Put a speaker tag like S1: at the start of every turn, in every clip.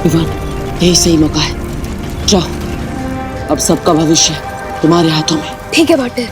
S1: विवान, यही सही मौका है। जाओ, अब सबका भविष्य तुम्हारे हाथों में।
S2: ठीक है भाटिल।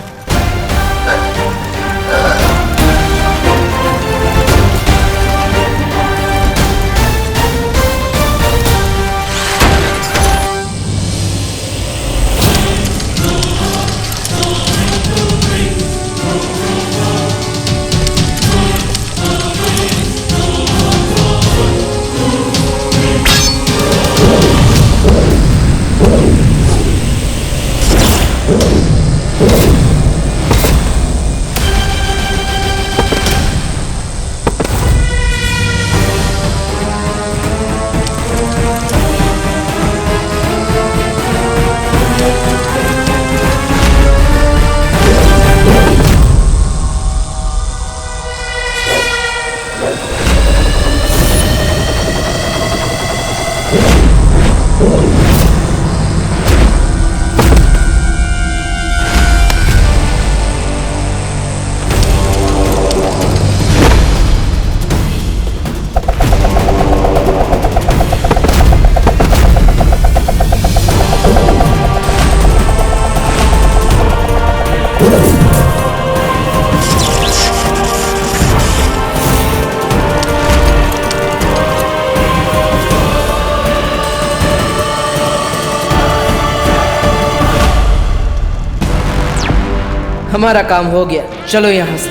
S3: हमारा काम हो गया, चलो यहाँ से।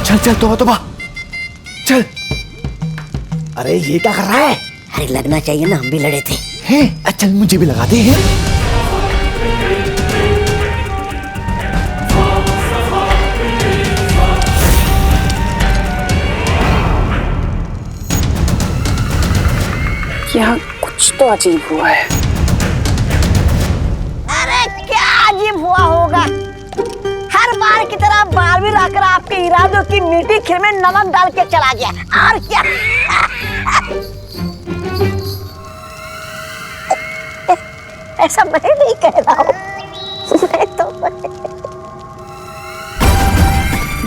S4: चल चल, तोबा चल। अरे ये क्या कर रहा है?
S5: अरे लगना चाहिए ना, हम भी लड़े थे।
S4: हैं? चल मुझे भी लगा दे। हैं?
S2: यहाँ कुछ तो अजीब हुआ है।
S5: अरे क्या अजीब हुआ होगा? हर बार की तरह बालवीर आकर आपके इरादों की मीठी खीर में नमक डाल के चला गया। और क्या? ऐसा मैं नहीं कह रहा हूँ। मैं तो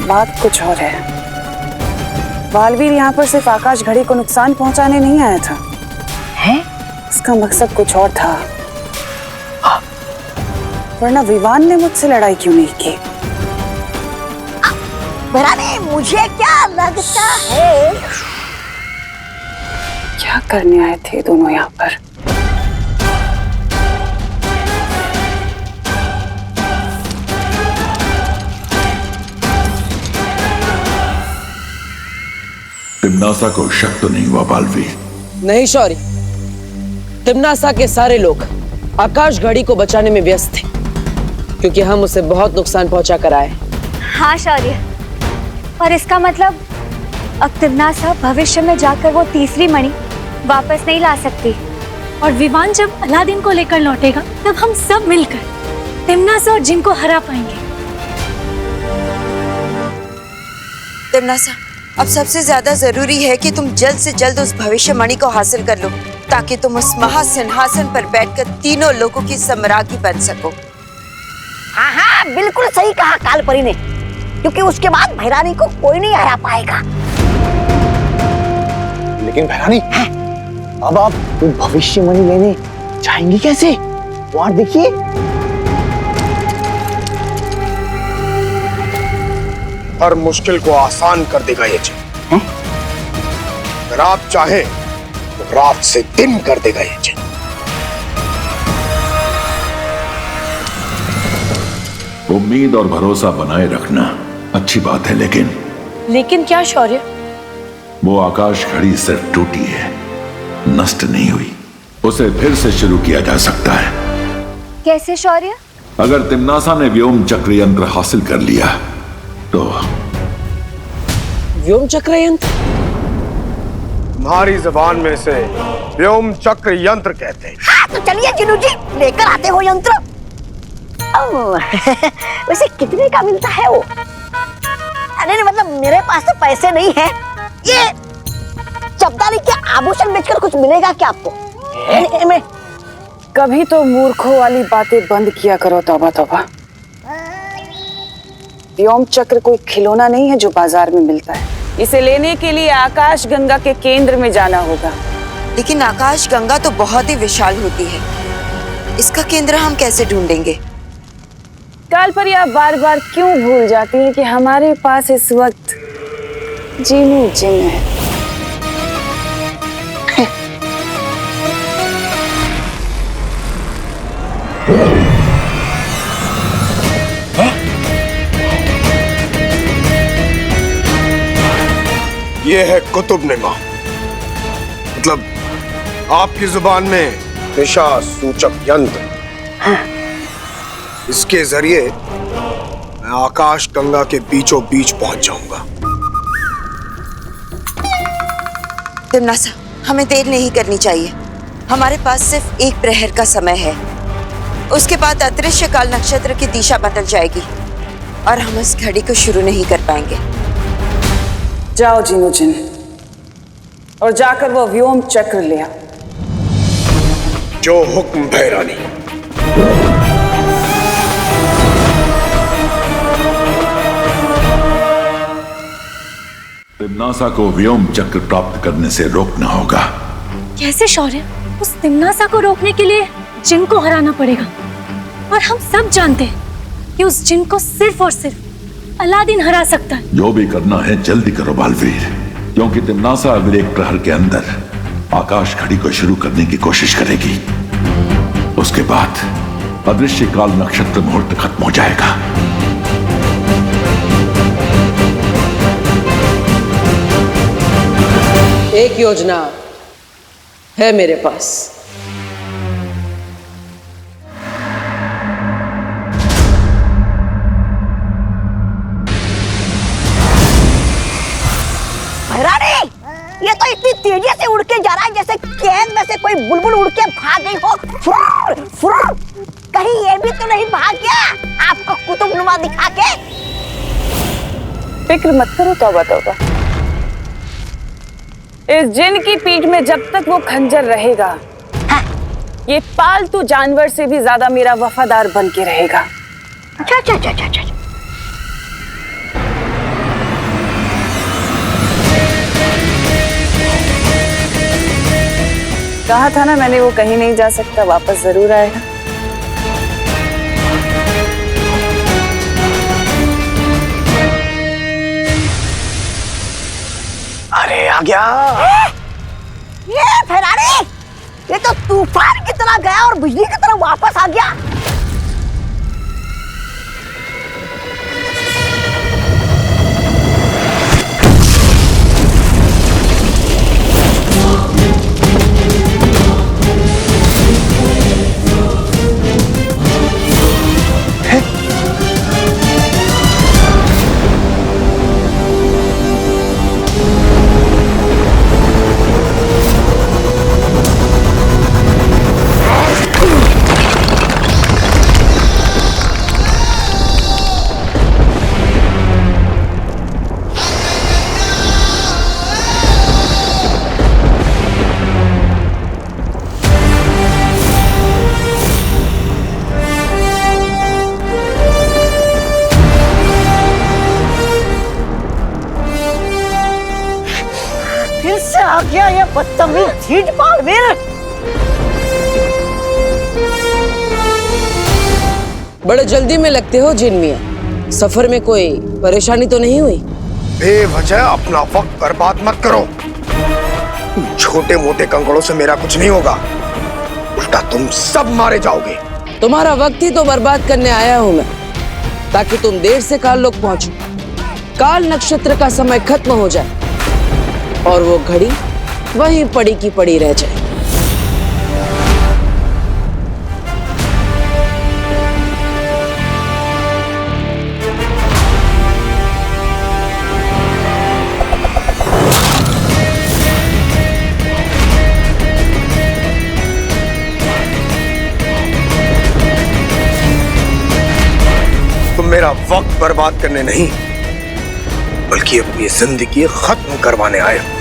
S2: बात कुछ और है। बालवीर यहाँ पर सिर्फ आकाश घड़ी को नुकसान पहुंचाने नहीं आया था।
S5: है?
S2: इसका मकसद कुछ और था। वरना विवान ने मुझसे लड़ाई क्यों नहीं की?
S5: भराने, मुझे क्या लगता है?
S2: क्या करने आए थे दोनों यहाँ पर?
S6: तिम्नासा को शक तो नहीं हुआ बालवीर?
S1: नहीं शौर्य, तिम्नासा के सारे लोग आकाश घड़ी को बचाने में व्यस्त थे, क्योंकि हम उसे बहुत नुकसान पहुंचा कर आए।
S7: हाँ शौर्य, और इसका मतलब अब तिम्नासा भविष्य में जाकर वो तीसरी मणि वापस नहीं ला सकती।
S8: और विवान जब अलादीन को लेकर लौटेगा तब हम सब मिलकर तिम्नासा और जिन को हरा पाएंगे।
S9: तिम्नासा, अब सबसे ज्यादा जरूरी है कि तुम जल्द से जल्द उस भविष्य मणि को हासिल कर लो, ताकि तुम उस महासिंहासन पर बैठकर तीनों लोगों की सम्राज्ञी बन सको।
S5: हाँ हाँ, बिल्कुल सही कहा कालपरी ने, क्योंकि उसके बाद भैरानी को कोई नहीं हरा पाएगा।
S4: लेकिन भैरानी, अब आप वो भविष्य मणि लेने जाएंगी कैसे? वहां देखिए।
S10: हर मुश्किल को आसान कर देगा ये जिन। अगर आप चाहें तो रात से दिन कर देगा ये जिन।
S6: उम्मीद और भरोसा बनाए रखना अच्छी बात है,
S8: लेकिन क्या शौर्य?
S6: वो आकाश घड़ी सिर्फ टूटी है, नष्ट नहीं हुई। उसे फिर से शुरू किया जा सकता है।
S7: कैसे शौर्य?
S6: अगर तिम्नासा ने व्योम चक्र यंत्र हासिल कर लिया तो।
S1: व्योम चक्र यंत्र?
S10: तुम्हारी जबान में से व्योम चक्र यंत्र कहते हैं।
S5: हाँ तो चलिए जिनू जी, लेकर आते हो यंत्र। वैसे कितने का मिलता है वो? अरे नहीं, मतलब मेरे पास तो पैसे नहीं है। ये चपदारी के आभूषण बेचकर कुछ मिलेगा क्या आपको?
S2: मैं कभी तो मूर्खों वाली बातें बंद किया करो। तौबा तौबा। व्योम चक्र कोई खिलौना नहीं है जो बाजार में मिलता है। इसे लेने के लिए आकाश गंगा के केंद्र में जाना होगा।
S9: लेकिन आकाश गंगा तो बहुत ही विशाल होती है, इसका केंद्र हम कैसे ढूंढेंगे?
S2: काल पर आप बार बार क्यों भूल जाती हैं कि हमारे पास इस वक्त जीनू जिन है।
S10: ये है कुतुबनुमा, मतलब आपकी जुबान में दिशा सूचक यंत्र। इसके जरिए मैं आकाश गंगा के बीचों बीच पहुंच जाऊंगा।
S9: तिम्नासा, हमें देर नहीं करनी चाहिए। हमारे पास सिर्फ एक प्रहर का समय है, उसके बाद अदृश्य काल नक्षत्र की दिशा बदल जाएगी और हम इस घड़ी को शुरू नहीं कर पाएंगे।
S2: जाओ जीनू जिन, और जाकर वो व्योम चक्र ले आओ।
S10: जो हुक्म भैरानी।
S6: तिम्नासा को व्योम चक्र प्राप्त करने से रोकना होगा।
S8: कैसे शौर्य? उस तिम्नासा को रोकने के लिए जिन को हराना पड़ेगा, और हम सब जानते हैं कि उस जिन को सिर्फ और सिर्फ अलादीन हरा सकता है।
S6: जो भी करना है जल्दी करो बालवीर, क्योंकि तिम्नासा अगले एक प्रहर के अंदर आकाश घड़ी को शुरू करने की कोशिश करेगी। उसके बाद अदृश्य काल नक्षत्र मुहूर्त खत्म हो जाएगा।
S1: एक योजना है मेरे पास।
S5: भैरानी, ये तो इतनी तेजी से उड़ के जा रहा है जैसे कैद में से कोई बुलबुल उड़ के भाग गई हो। फुर, फुर। कहीं ये भी तो नहीं भाग गया आपको कुतुबनुमा दिखा के?
S2: फिक्र मत करो तौबा तौबा। इस जिन की पीठ में जब तक वो खंजर रहेगा, ये पालतू जानवर से भी ज्यादा मेरा वफादार बन के रहेगा।
S5: अच्छा अच्छा अच्छा अच्छा।
S2: कहा था ना मैंने, वो कहीं नहीं जा सकता, वापस जरूर आएगा।
S4: अरे आ गया।
S5: ये भैरानी, ये तो तूफान की तरह गया और बिजली की तरह वापस आ गया। फिर से आ गया ये बदतमीज झीट बालवीर।
S1: बड़े जल्दी में लगते हो जिन मियां, सफर में कोई परेशानी तो नहीं हुई?
S10: बेवजह अपना वक्त बर्बाद मत करो। छोटे मोटे कंकड़ों से मेरा कुछ नहीं होगा, उल्टा तुम सब मारे जाओगे।
S1: तुम्हारा वक्त ही तो बर्बाद करने आया हूं मैं, ताकि तुम देर से काल लोग पहुंचो, काल नक्षत्र का समय खत्म हो जाए और वो घड़ी वहीं पड़ी की पड़ी रह जाए।
S10: मेरा वक्त बर्बाद करने नहीं, बल्कि अपनी जिंदगी खत्म करवाने आए हो।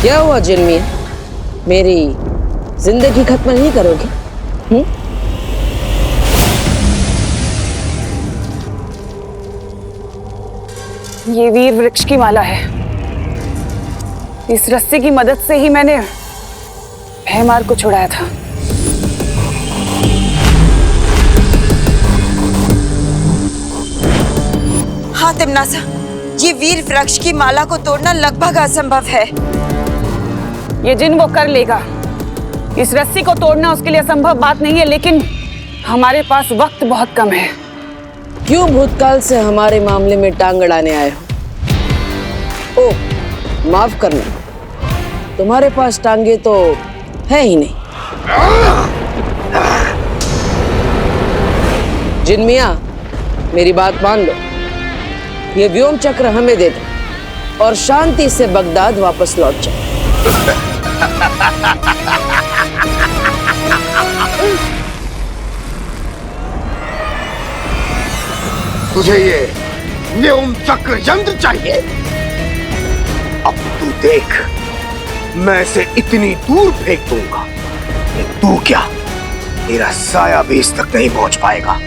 S1: क्या हुआ जिन्मिया? मेरी जिंदगी खत्म नहीं करोगे?
S2: ये वीर वृक्ष की माला है। इस रस्सी की मदद से ही मैंने भयमार को छुड़ाया था।
S9: हाँ तिमनासा, ये वीर वृक्ष की माला को तोड़ना लगभग असंभव है।
S2: ये जिन वो कर लेगा। इस रस्सी को तोड़ना उसके लिए असंभव बात नहीं है, लेकिन हमारे पास वक्त बहुत कम है।
S1: क्यों भूतकाल से हमारे मामले में टांग अड़ाने आए हो? ओह, माफ करना, तुम्हारे पास टांगे तो है ही नहीं। जिन्मिया, मेरी बात मान लो, ये व्योम चक्र हमें दे दो और शांति से बगदाद वापस लौट जाओ।
S10: तुझे ये व्योम चक्र यंत्र चाहिए? अब तू देख, मैं इसे इतनी दूर फेंक दूंगा कि तू क्या, तेरा साया भी इस तक नहीं पहुंच पाएगा।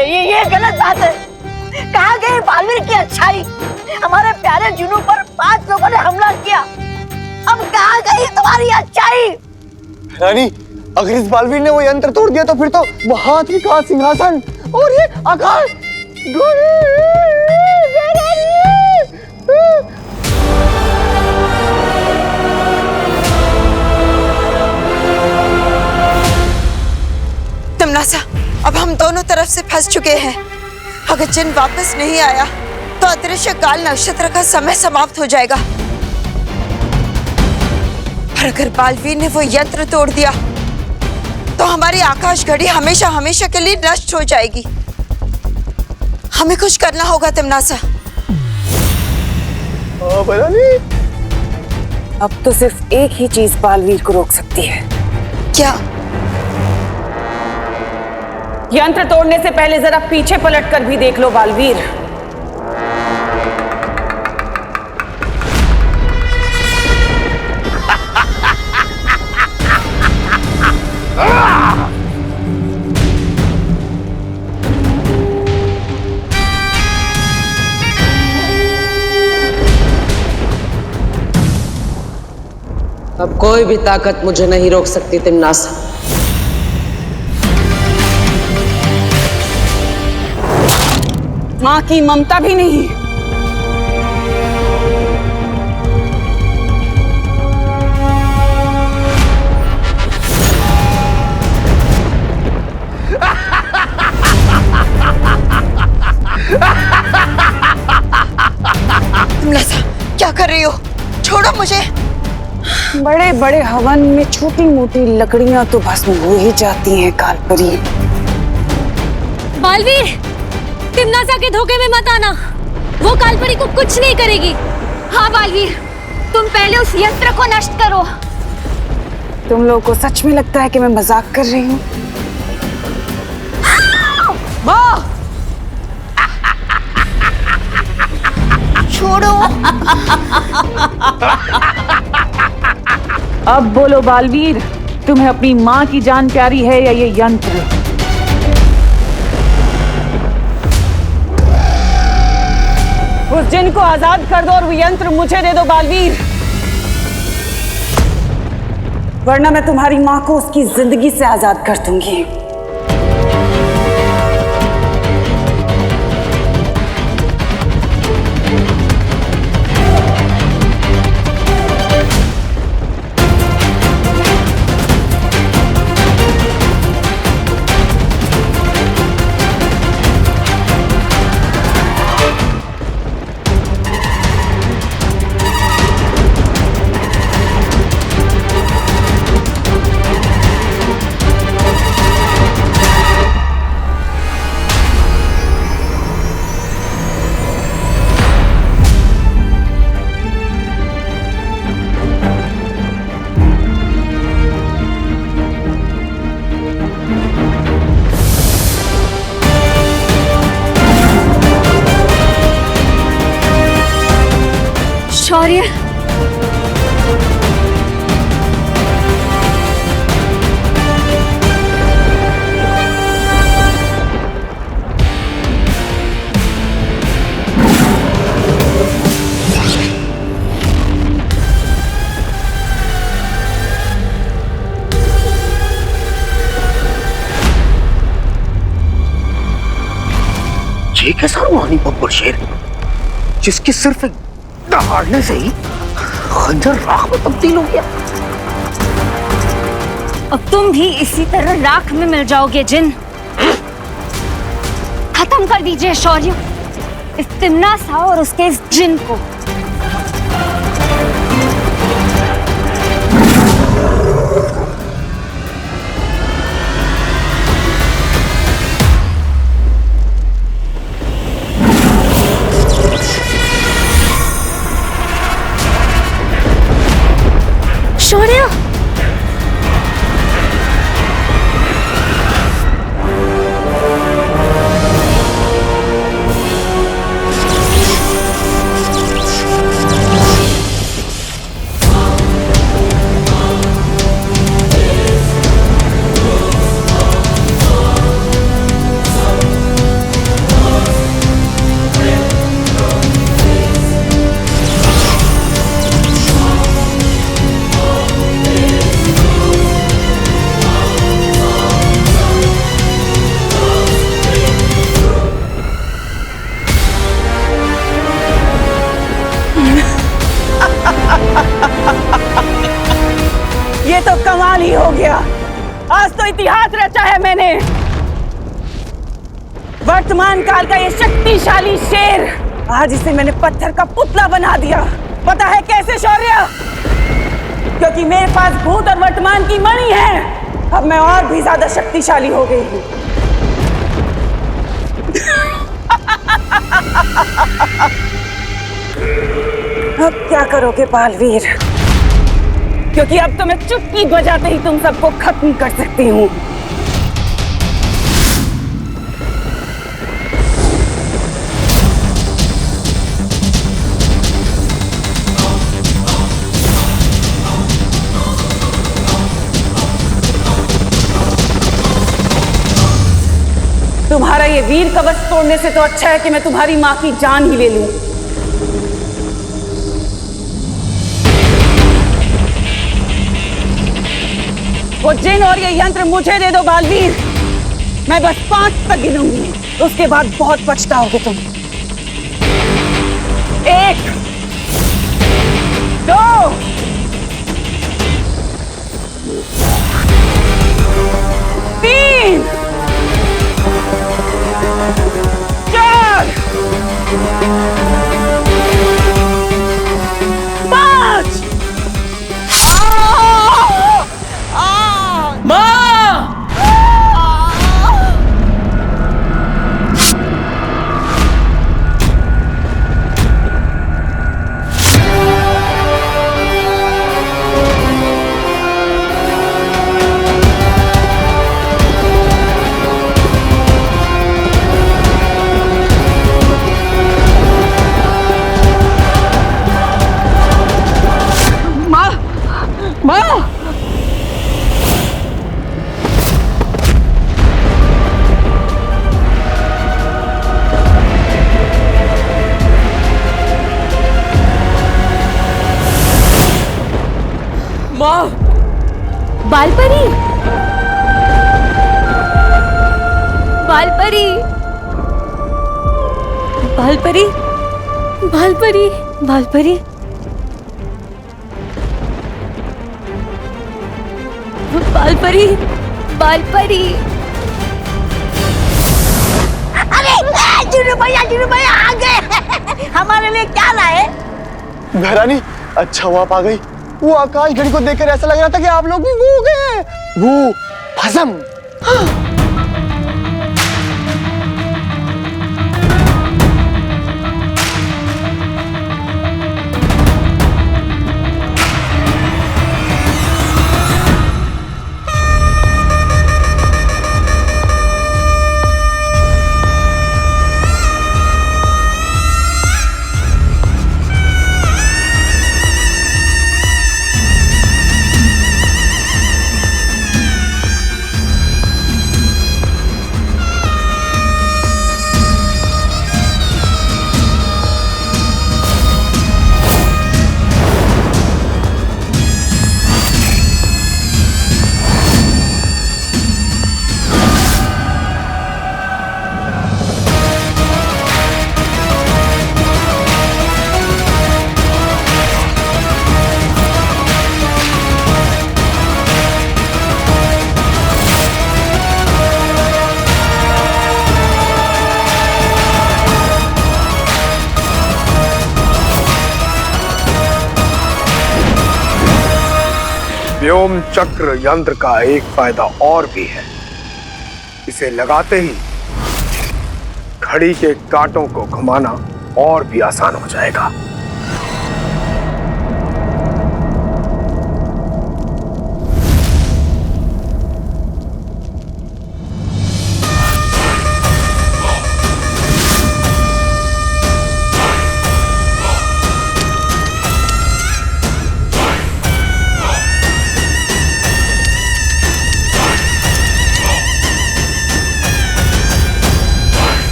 S5: ये गलत बात है। कहाँ गई बालवीर की अच्छाई? हमारे प्यारे जुनू पर 5 लोगों ने हमला किया। अब कहाँ गई तुम्हारी अच्छाई?
S4: रानी, अगर इस बालवीर ने वो यंत्र तोड़ दिया तो फिर तो वो हाथी का सिंहासन और ये आकाश
S9: तिमनासा, अब हम दोनों तरफ से फंस चुके हैं। अगर जिन वापस नहीं आया तो अदृश्य काल नक्षत्र का समय समाप्त हो जाएगा। और अगर बालवीर ने वो यंत्र तोड़ दिया तो हमारी आकाश घड़ी हमेशा हमेशा के लिए नष्ट हो जाएगी। हमें कुछ करना होगा तिमनासा।
S2: अब तो सिर्फ एक ही चीज बालवीर को रोक सकती है।
S9: क्या?
S2: यंत्र तोड़ने से पहले जरा पीछे पलट कर भी देख लो बालवीर।
S1: अब कोई भी ताकत मुझे नहीं रोक सकती तिमनासा।
S2: मां की ममता भी नहीं।
S9: तिमनासा, क्या कर रही हो? छोड़ो मुझे।
S2: बड़े बड़े हवन में छोटी मोटी लकड़ियां तो भस्म हो ही जाती हैं कालपरी।
S8: बालवीर, तिमनासा के धोखे में मत आना। वो कालपरी को कुछ नहीं करेगी। हाँ बालवीर, तुम पहले उस यंत्र को नष्ट करो।
S2: तुम लोगों को सच में लगता है कि मैं मजाक कर रही हूँ?
S5: माँ, छोड़ो।
S2: अब बोलो बालवीर, तुम्हें अपनी माँ की जान प्यारी है या ये यंत्र? उस जिन को आजाद कर दो और वो यंत्र मुझे दे दो बालवीर, वरना मैं तुम्हारी माँ को उसकी जिंदगी से आजाद कर दूंगी।
S8: शौर्य,
S10: ये कैसा रूहानी बब्बर शेर जिसकी सिर्फ एक दहाड़ने से ही खंजर राख में तब्दील हो गया।
S8: अब तुम भी इसी तरह राख में मिल जाओगे जिन। खत्म कर दीजिए शौर्य इस तिम्नासा और उसके इस जिन को। शौर्य,
S2: ये तो कमाल ही हो गया। आज तो इतिहास रचा है मैंने। वर्तमान काल का ये शक्तिशाली शेर, आज इसे मैंने पत्थर का पुतला बना दिया। पता है कैसे शौर्य? क्योंकि मेरे पास भूत और वर्तमान की मणि है। अब मैं और भी ज्यादा शक्तिशाली हो गई हूँ। अब क्या करोगे बालवीर? क्योंकि अब तो मैं चुटकी बजाते ही तुम सबको खत्म कर सकती हूँ। तुम्हारा ये वीर कवच तोड़ने से तो अच्छा है कि मैं तुम्हारी माँ की जान ही ले लूं। वो जिन और ये यंत्र मुझे दे दो बालवीर। मैं बस 5 तक गिनूंगी, उसके बाद बहुत पछताओगे तुम। 1, 2, 3, 4, 5।
S1: माँ!
S8: बालपरी, बालपरी, बालपरी, बालपरी, बालपरी, बालपरी, बालपरी।
S5: अरे जीनू भैया आ गए। हमारे लिए क्या लाए?
S4: भैरानी, अच्छा हुआ आप आ गई। वो आकाश घड़ी को देखकर ऐसा लग रहा था कि आप लोग भी वो हो गए। वो भस्म।
S10: व्योम चक्र यंत्र का एक फायदा और भी है। इसे लगाते ही घड़ी के कांटों को घुमाना और भी आसान हो जाएगा।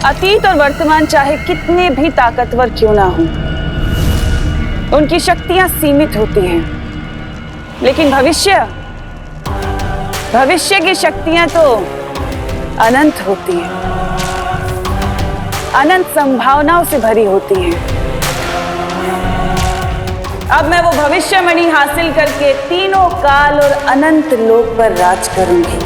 S2: अतीत और वर्तमान चाहे कितने भी ताकतवर क्यों ना हो, उनकी शक्तियां सीमित होती हैं, लेकिन भविष्य की शक्तियां तो अनंत होती हैं, अनंत संभावनाओं से भरी होती हैं। अब मैं वो भविष्यमणि हासिल करके तीनों काल और अनंत लोक पर राज करूंगी।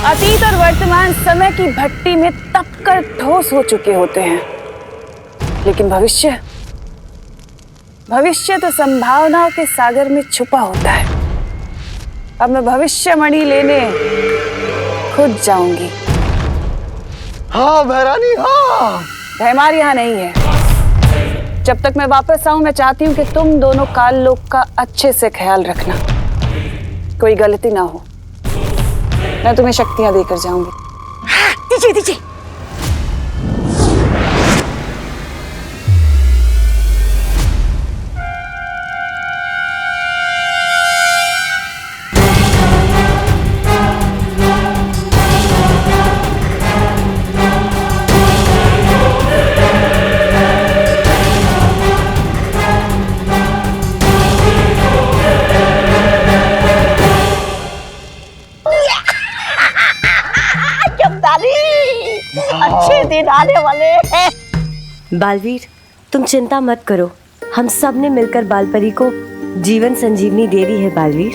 S2: अतीत और वर्तमान समय की भट्टी में तपकर ठोस हो चुके होते हैं, लेकिन भविष्य तो संभावनाओं के सागर में छुपा होता है। अब मैं भविष्यमणि लेने खुद जाऊंगी।
S4: हाँ भैरानी, हाँ।
S2: भैमार यहाँ नहीं है। जब तक मैं वापस आऊं, मैं चाहती हूँ कि तुम दोनों काल लोक का अच्छे से ख्याल रखना, कोई गलती ना हो। मैं तुम्हें शक्तियां देकर जाऊंगी।
S5: दीजिए। अच्छे दिन आने वाले हैं।
S11: बालवीर, तुम चिंता मत करो, हम सब ने मिलकर बालपरी को जीवन संजीवनी दे दी है। बालवीर,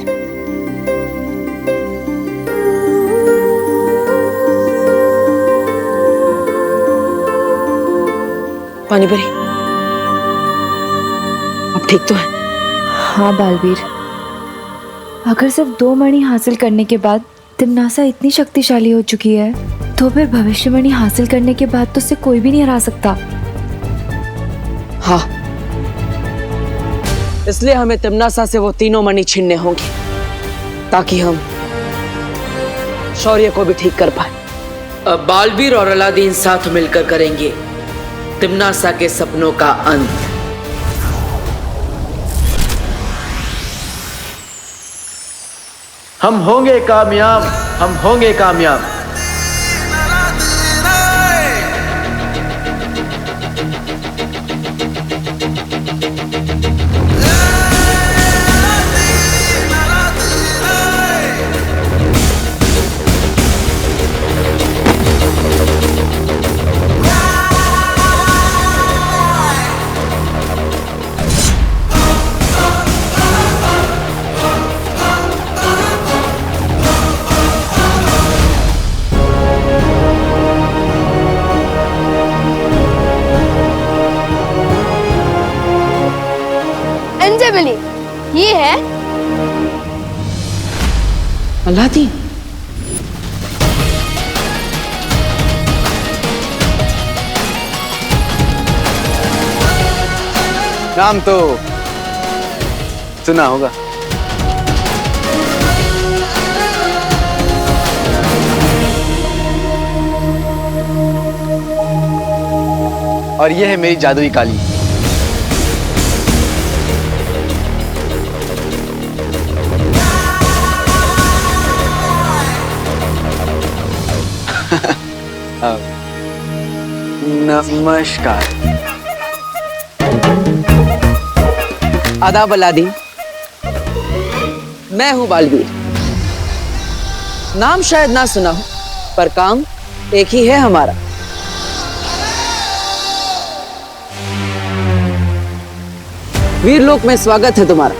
S1: पानीपरी, अब ठीक तो है?
S12: हाँ बालवीर, अगर सिर्फ 2 मणि हासिल करने के बाद तिम्नासा इतनी शक्तिशाली हो चुकी है, तो फिर भविष्यमणि हासिल करने के बाद तो उसे कोई भी नहीं हरा सकता।
S1: हाँ, इसलिए हमें तिम्नासा से वो तीनों मणि छीनने होंगे, ताकि हम शौर्य को भी ठीक कर पाए।
S3: अब बालवीर और अलादीन साथ मिलकर करेंगे तिम्नासा के सपनों का अंत।
S13: हम होंगे कामयाब, हम होंगे कामयाब।
S14: अंजलि, ये है
S1: अलादीन।
S4: नाम तो सुना होगा। और ये है मेरी जादुई काली। नमस्कार।
S1: आदाब अलादीन, मैं हूं बालवीर। नाम शायद ना सुना हो, पर काम एक ही है हमारा। वीरलोक में स्वागत है तुम्हारा।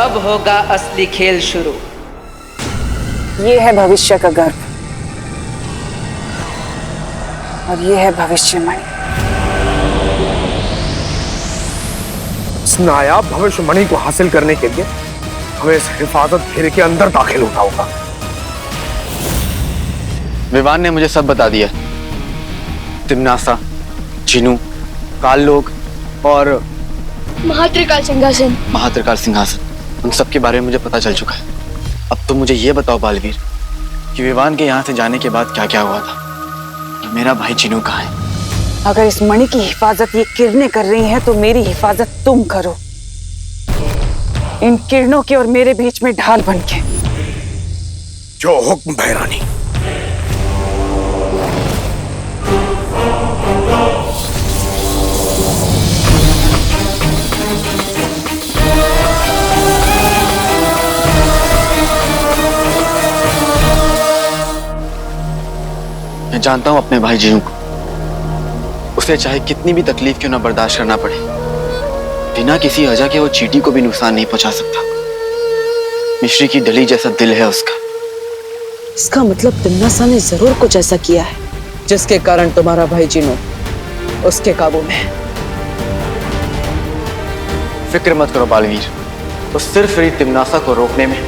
S3: अब होगा असली खेल शुरू।
S2: ये है भविष्य का गर्भ और ये है भविष्यवाणी।
S10: इस नायाब भविष्यवाणी को हासिल करने के लिए हमें इस हिफाजत घेरे के अंदर दाखिल होना होगा।
S4: विवान ने मुझे सब बता दिया। तिम्नासा, जिनू, काल लोग और
S14: महात्रिकाल सिंहासन।
S4: महात्रिकाल सिंहासन, उन सब के बारे में मुझे पता चल चुका है। अब तुम मुझे ये बताओ बालवीर कि विवान के यहाँ से जाने के बाद क्या क्या हुआ था और मेरा भाई जिनू कहाँ है?
S2: अगर इस मणि की हिफाजत ये किरणें कर रही हैं तो मेरी हिफाजत तुम करो, इन किरणों के और मेरे बीच में ढाल बनके।
S10: जो हुक्म भैरानी।
S4: मैं जानता हूं अपने भाई जिनू को, उसे चाहे कितनी भी तकलीफ क्यों ना बर्दाश्त करना पड़े, बिना किसी वजह के वो चींटी को भी नुकसान नहीं पहुंचा सकता। मिश्री की डली जैसा दिल है उसका।
S1: इसका मतलब तिम्नासा ने जरूर कुछ ऐसा किया है जिसके कारण तुम्हारा भाई जिनू उसके काबू में है।
S4: फिक्र मत करो बालवीर, तो सिर्फ मेरी तिम्नासा को रोकने में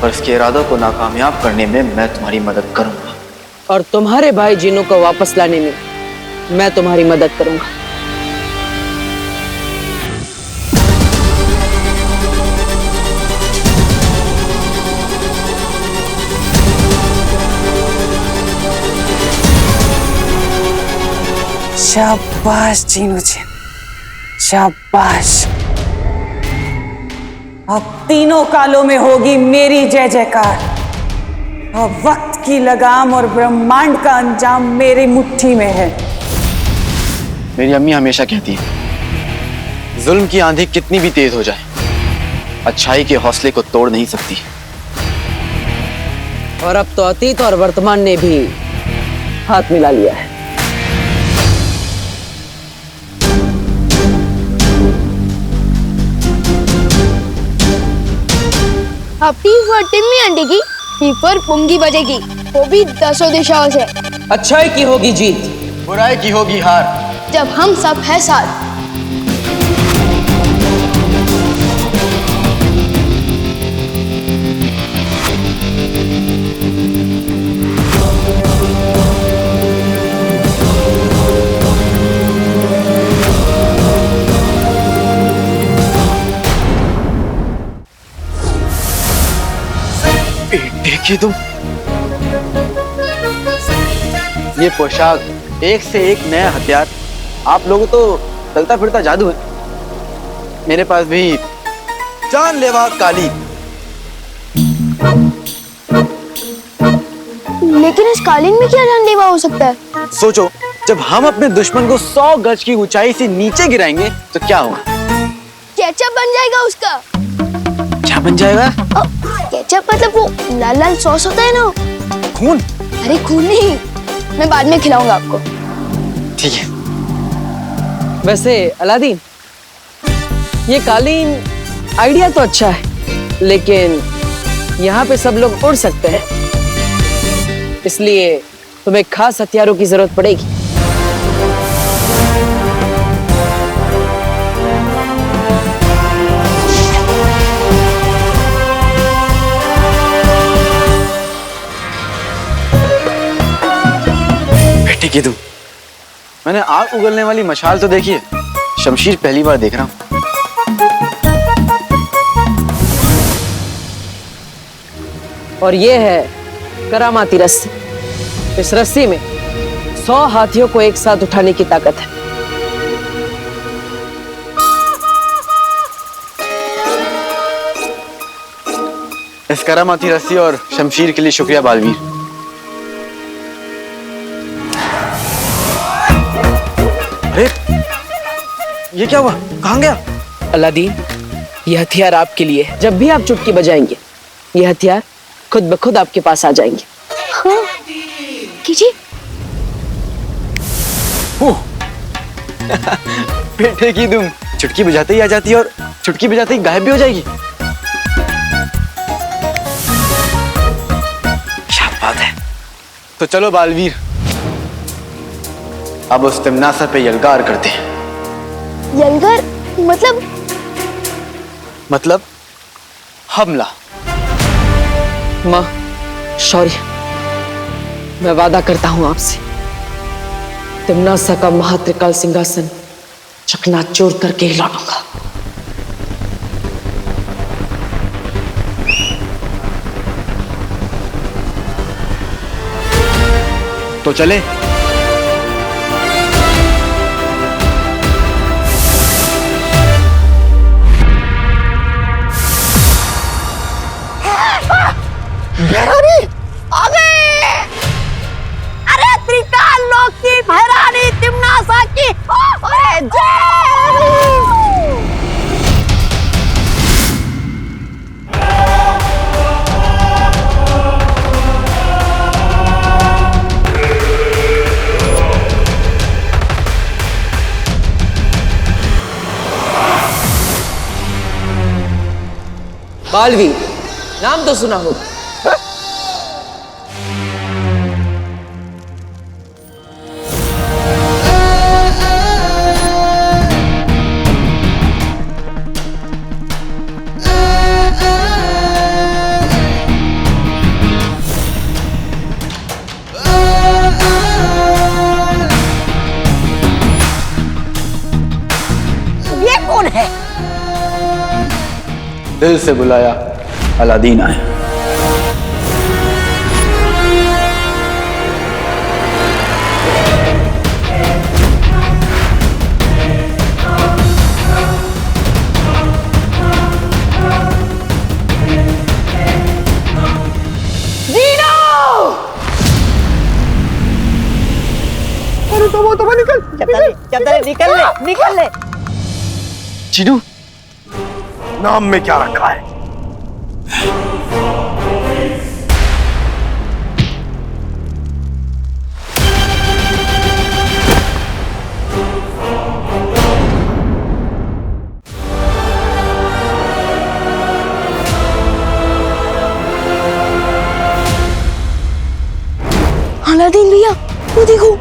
S4: और इसके इरादों को नाकामयाब करने में मैं तुम्हारी मदद करूंगा।
S1: और तुम्हारे भाई जिनू को वापस लाने में मैं तुम्हारी मदद करूंगा।
S2: शाबाश जीनू जी, शाबाश। अब तीनों कालों में होगी मेरी जय जयकार। अब वक्त की लगाम और ब्रह्मांड का अंजाम मेरी मुट्ठी में है।
S4: मेरी अम्मी हमेशा कहती है, जुल्म की आंधी कितनी भी तेज हो जाए, अच्छाई के हौसले को तोड़ नहीं सकती।
S1: और अब तो अतीत और वर्तमान ने भी हाथ मिला लिया है।
S14: अब टी फॉर टिम्मी अंडेगी, टी फॉर पुंगी बजेगी, वो भी 10 दिशाओं से।
S3: अच्छाई की होगी जीत,
S4: बुराई की होगी हार,
S14: जब हम सब है साथ।
S4: देखिए तुम, ये पोशाक, एक से एक नया हथियार। आप लोगों तो चलता फिरता जादू है। मेरे पास भी जानलेवा काली।
S14: लेकिन इस कालीन में क्या जानलेवा हो सकता है?
S4: सोचो, जब हम अपने दुश्मन को 100 गज की ऊंचाई से नीचे गिराएंगे तो क्या होगा?
S14: केचप बन जाएगा उसका।
S4: क्या बन जाएगा?
S14: केचप मतलब वो लाल लाल सॉस होता है ना।
S4: खून?
S14: अरे खून नहीं, मैं बाद में खिलाऊंगा आपको।
S4: ठीक है।
S1: वैसे अलादीन, ये कालीन आइडिया तो अच्छा है, लेकिन यहाँ पे सब लोग उड़ सकते हैं, इसलिए तुम्हें खास हथियारों की जरूरत पड़ेगी।
S4: बेटी की तुम, मैंने आग उगलने वाली मशाल तो देखी है, शमशीर पहली बार देख रहा हूं।
S1: और ये है करामाती रस्सी। इस रस्सी में 100 हाथियों को एक साथ उठाने की ताकत है।
S4: इस करामाती रस्सी और शमशीर के लिए शुक्रिया बालवीर। अरे ये क्या हुआ? कहां गया?
S1: अलादीन, ये हथियार आपके लिए है। जब भी आप चुटकी बजाएंगे, ये हथियार खुद ब खुद आपके पास आ जाएंगे।
S14: हाँ, कीजिए।
S4: बेटे की तुम, चुटकी बजाते ही आ जाती है और चुटकी बजाते ही गायब भी हो जाएगी। क्या बात है। तो चलो बालवीर, अब उस तिम्नासा पे यलगार करते हैं।
S14: यलगार
S4: मतलब हमला।
S1: माँ, शौर्य, मैं वादा करता हूं आपसे, तिम्नासा का महात्रिकाल सिंहासन चकनाचूर करके ही लौटूंगा।
S4: तो चले।
S5: भैरानी आ गए। अरे त्रिकाल लोक की भैरानी तिम्नासा की अरे जय।
S1: बालवीर, नाम तो सुना होगा।
S5: ये कौन है?
S4: दिल से बुलाया, अलादीन आए।
S5: निकल ले।
S4: चिनू,
S10: नाम में क्या रखा है?
S14: अलादीन भैया, वो देखो।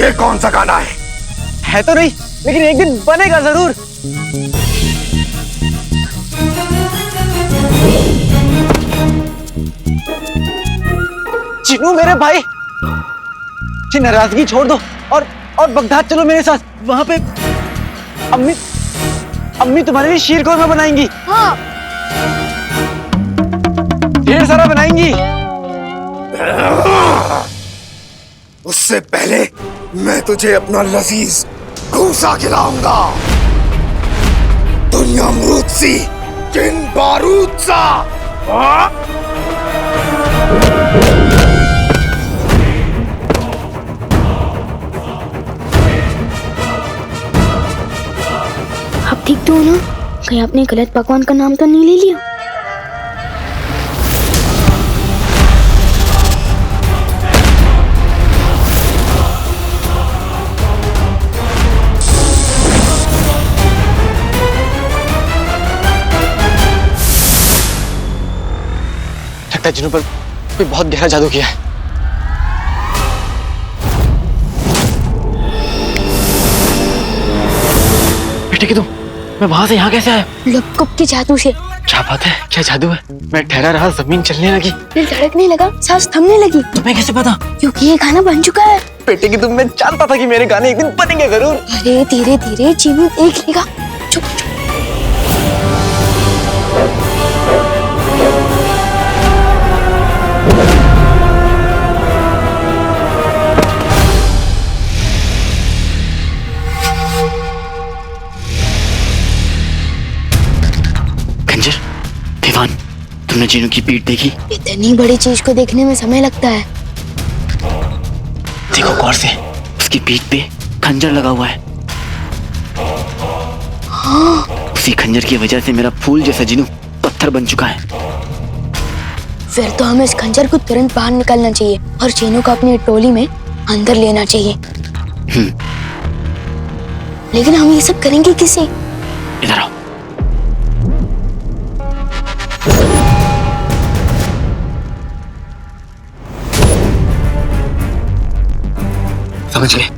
S10: ये कौन सा गाना
S13: है तो नहीं, लेकिन एक दिन बनेगा जरूर। चिनू मेरे भाई, ये नाराजगी छोड़ दो और बगदाद चलो मेरे साथ। वहां पे अम्मी तुम्हारे लिए शीर कोरमा बनाएंगी।
S14: हाँ।
S13: ढेर सारा बनाएंगी।
S10: उससे पहले मैं तुझे अपना लजीज घूसा खिलाऊंगा। दुनिया अमरूद सी, जिन बारूद सा।
S14: आप ठीक तो हो ना? कहीं आपने गलत पकवान का नाम तो नहीं ले लिया?
S13: लगता है जिन्हों पर कोई बहुत गहरा जादू किया है। बेटे की तुम, मैं वहां से यहाँ कैसे आया?
S14: लपकुप के जादू से।
S13: क्या बात है, क्या जादू है? मैं ठहरा रहा, जमीन चलने लगी,
S14: दिल धड़कने लगा, सांस थमने लगी।
S13: तुम्हें कैसे पता?
S14: क्योंकि ये गाना बन चुका है।
S13: बेटे की तुम, मैं जानता था कि मेरे गाने एक दिन बनेंगे जरूर।
S14: अरे धीरे धीरे चीनू देख लेगा। चुप चुप।
S4: खंजर, दीवान, तुमने जीनू की पीठ देखी?
S14: इतनी बड़ी चीज को देखने में समय लगता है।
S4: देखो गौर से, उसकी पीठ पे खंजर लगा हुआ है।
S14: हाँ।
S4: उसी खंजर की वजह से मेरा फूल जैसा जीनू पत्थर बन चुका है।
S14: फिर तो हमें इस खंजर को तुरंत बाहर निकालना चाहिए और चीनू को अपनी टोली में अंदर लेना चाहिए। लेकिन हम ये सब करेंगे किसे?
S4: इधर आओ। समझ गए?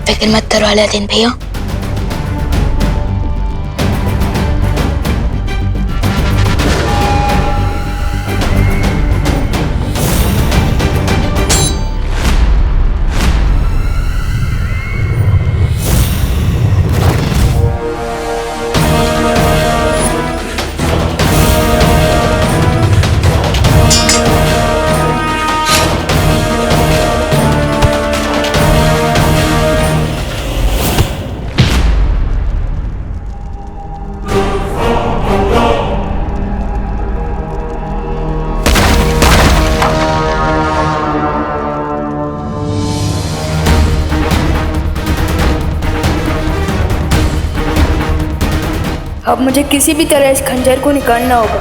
S14: फिक्र मत करो अलादीन भैया।
S15: अब मुझे किसी भी तरह इस खंजर को निकालना होगा।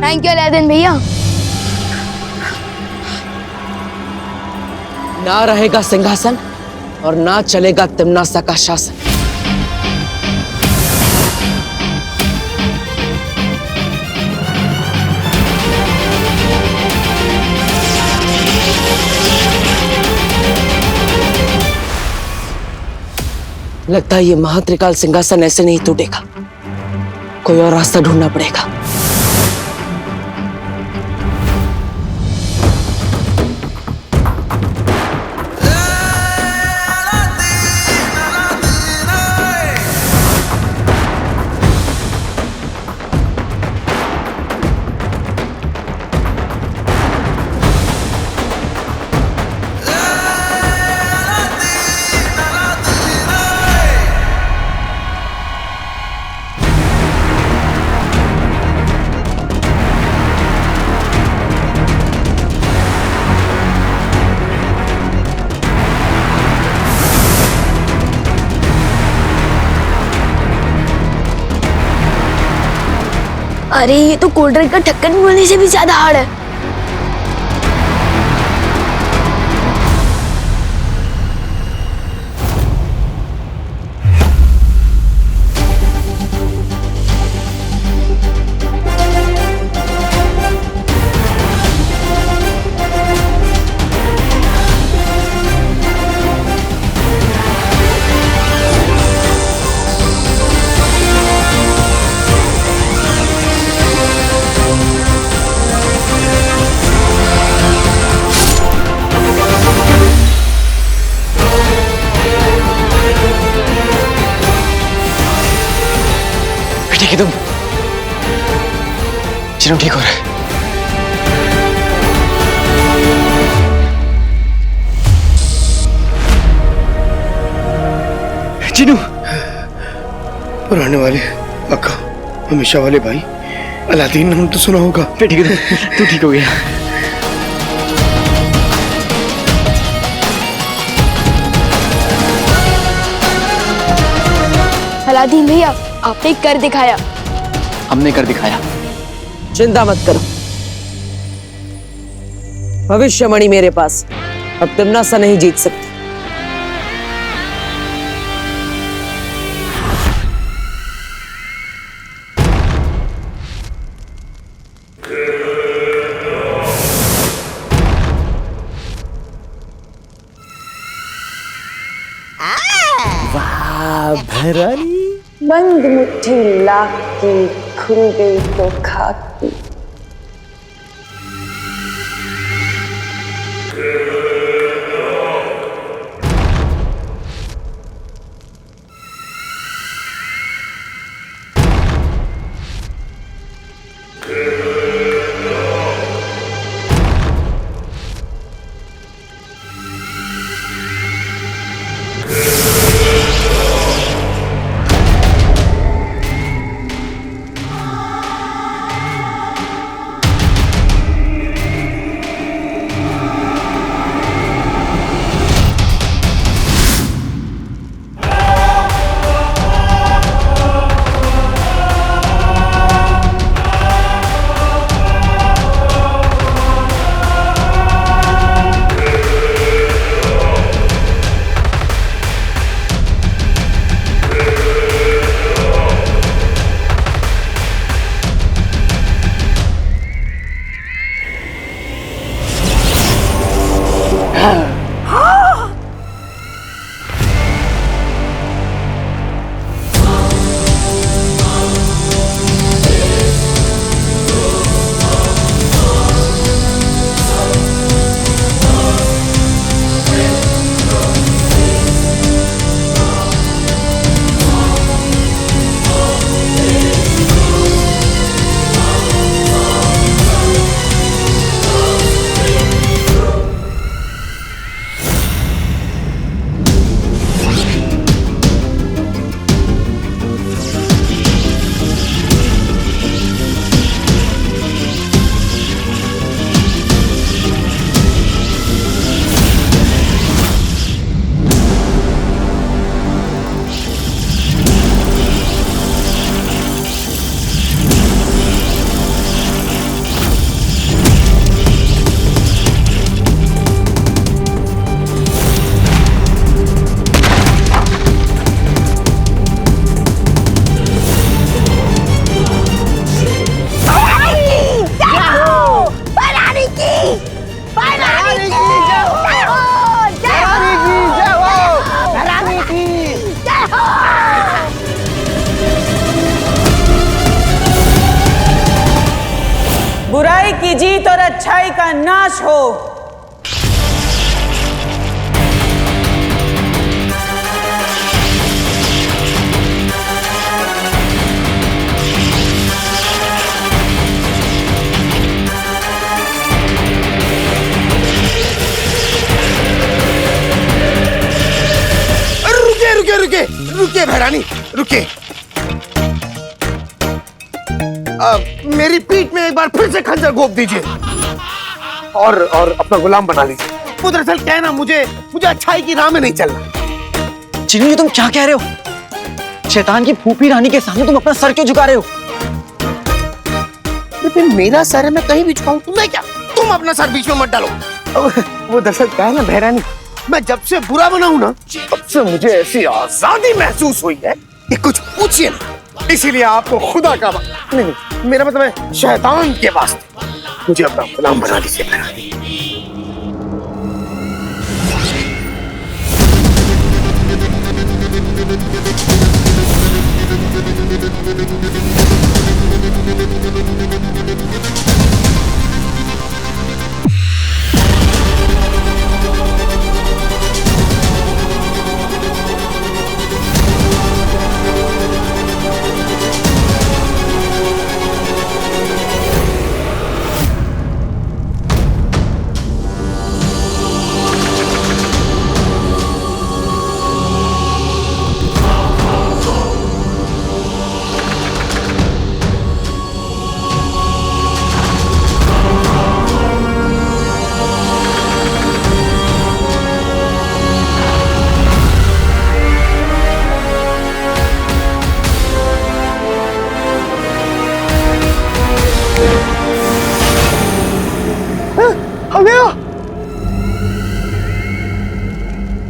S14: थैंक यू अलादीन भैया।
S1: ना रहेगा सिंहासन और ना चलेगा तिम्नासा का शासन। लगता है ये महात्रिकाल सिंहासन ऐसे नहीं टूटेगा, कोई और रास्ता ढूंढना पड़ेगा।
S14: अरे ये तो कोल्ड ड्रिंक का ढक्कन बोलने से भी ज्यादा हार्ड है।
S13: ठीक है तुम चिन्नू ठीक हो रहा है। चिन्नू
S10: पुराने वाले अक्का हमेशा वाले भाई अलादीन नाम तो सुना होगा।
S13: ठीक है तू ठीक हो गया।
S14: अलादीन भैया आपने कर दिखाया।
S4: हमने कर दिखाया।
S1: चिंता मत करो, भविष्यमणि मेरे पास, अब तिम्नासा नहीं जीत सकती।
S16: वाह भैरानी,
S2: बंद मुट्ठी लाख की खुल गई तो खाक की। बुराई की जीत और अच्छाई का नाश हो।
S10: रुके भैरानी रुके। मेरी पीठ में एक बार फिर से खंजर घोंप दीजिए और अपना गुलाम बना लीजिए। वो दरअसल क्या है ना, मुझे अच्छाई की राह में नहीं चलना।
S13: चिन्नू तुम क्या कह रहे हो? शैतान की फूफी रानी के सामने तुम अपना सर क्यों झुका रहे हो?
S10: मेरा सर है, मैं कहीं भी झुकाऊं, तुम्हें क्या? तुम अपना सर बीच में मत डालो। वो दरअसल क्या है ना बहरानी, मैं जब से बुरा बना हूं ना, तब से मुझे ऐसी आजादी महसूस हुई है कि कुछ पूछिए ना। इसीलिए आपको खुदा का नहीं, मेरा मतलब है शैतान के वास्ते मुझे अपना गुलाम बना दीजिए बहरानी।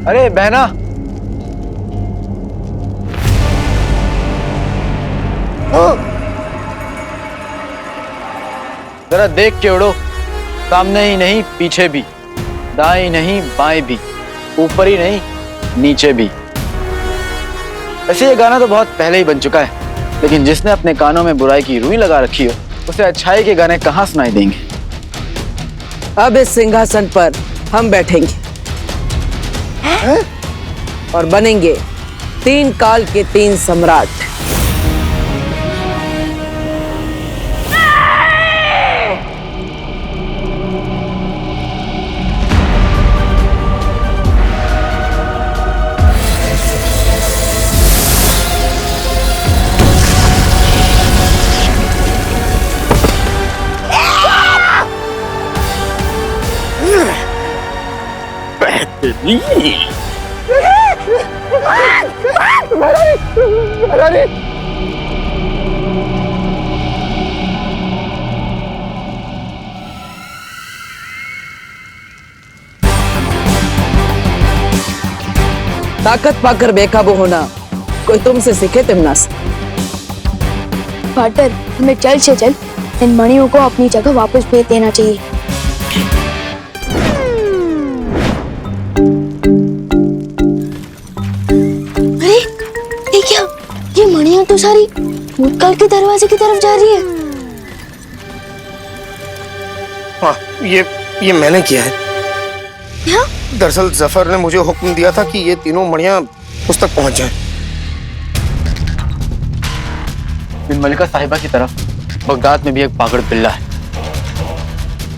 S13: अरे बहना, जरा देख के उड़ो, सामने ही नहीं पीछे भी, दाएं नहीं बाएं भी, ऊपर ही नहीं नीचे भी। ऐसे ये गाना तो बहुत पहले ही बन चुका है, लेकिन जिसने अपने कानों में बुराई की रुई लगा रखी हो उसे अच्छाई के गाने कहाँ सुनाई देंगे।
S1: अब इस सिंहासन पर हम बैठेंगे और बनेंगे 3 काल के 3 सम्राट। ताकत पाकर बेकाबू होना कोई तुमसे सीखे तिमनासा?
S14: पार्टनर, हमें जल्द से जल्द इन मणियों को अपनी जगह वापस भेज देना चाहिए। अरे ये क्या, ये मणियां तो सारी भूतकाल के दरवाजे की तरफ जा रही है।
S10: हाँ, ये मैंने किया है।
S14: क्या?
S10: दरअसल जफर ने मुझे हुक्म दिया था कि ये तीनों मणियां उस तक पहुंच जाएं।
S4: बिन मलिका साहिबा की तरफ बगदाद में भी एक पागड़ पिल्ला है।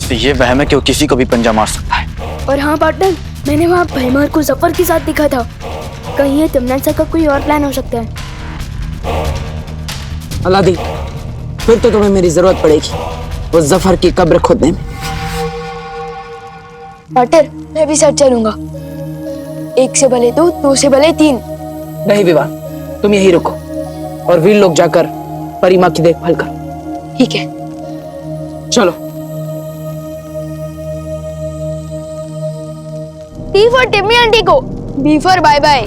S4: तो ये वहम है कि वो किसी को भी पंजा मार सकता है।
S14: और हाँ पार्टनर, मैंने वहाँ भैमार को जफर के साथ देखा था। कहीं ये तिमनासा का कोई और प्लान हो सकता है।
S1: अलादीन, फिर तो तुम्हें मेरी जरूरत पड़ेगी वो जफर की कब्र खोदने में।
S14: पार्टनर, मैं भी साथ चलूंगा। 1 से भले 2, 2 से भले 3।
S1: नहीं विवाह, तुम यही रुको और वीर लोग जाकर परिमा की देखभाल करो।
S14: ठीक है,
S1: चलो।
S14: टी फॉर टिम्मी आंटी को, बी फॉर बाय बाय।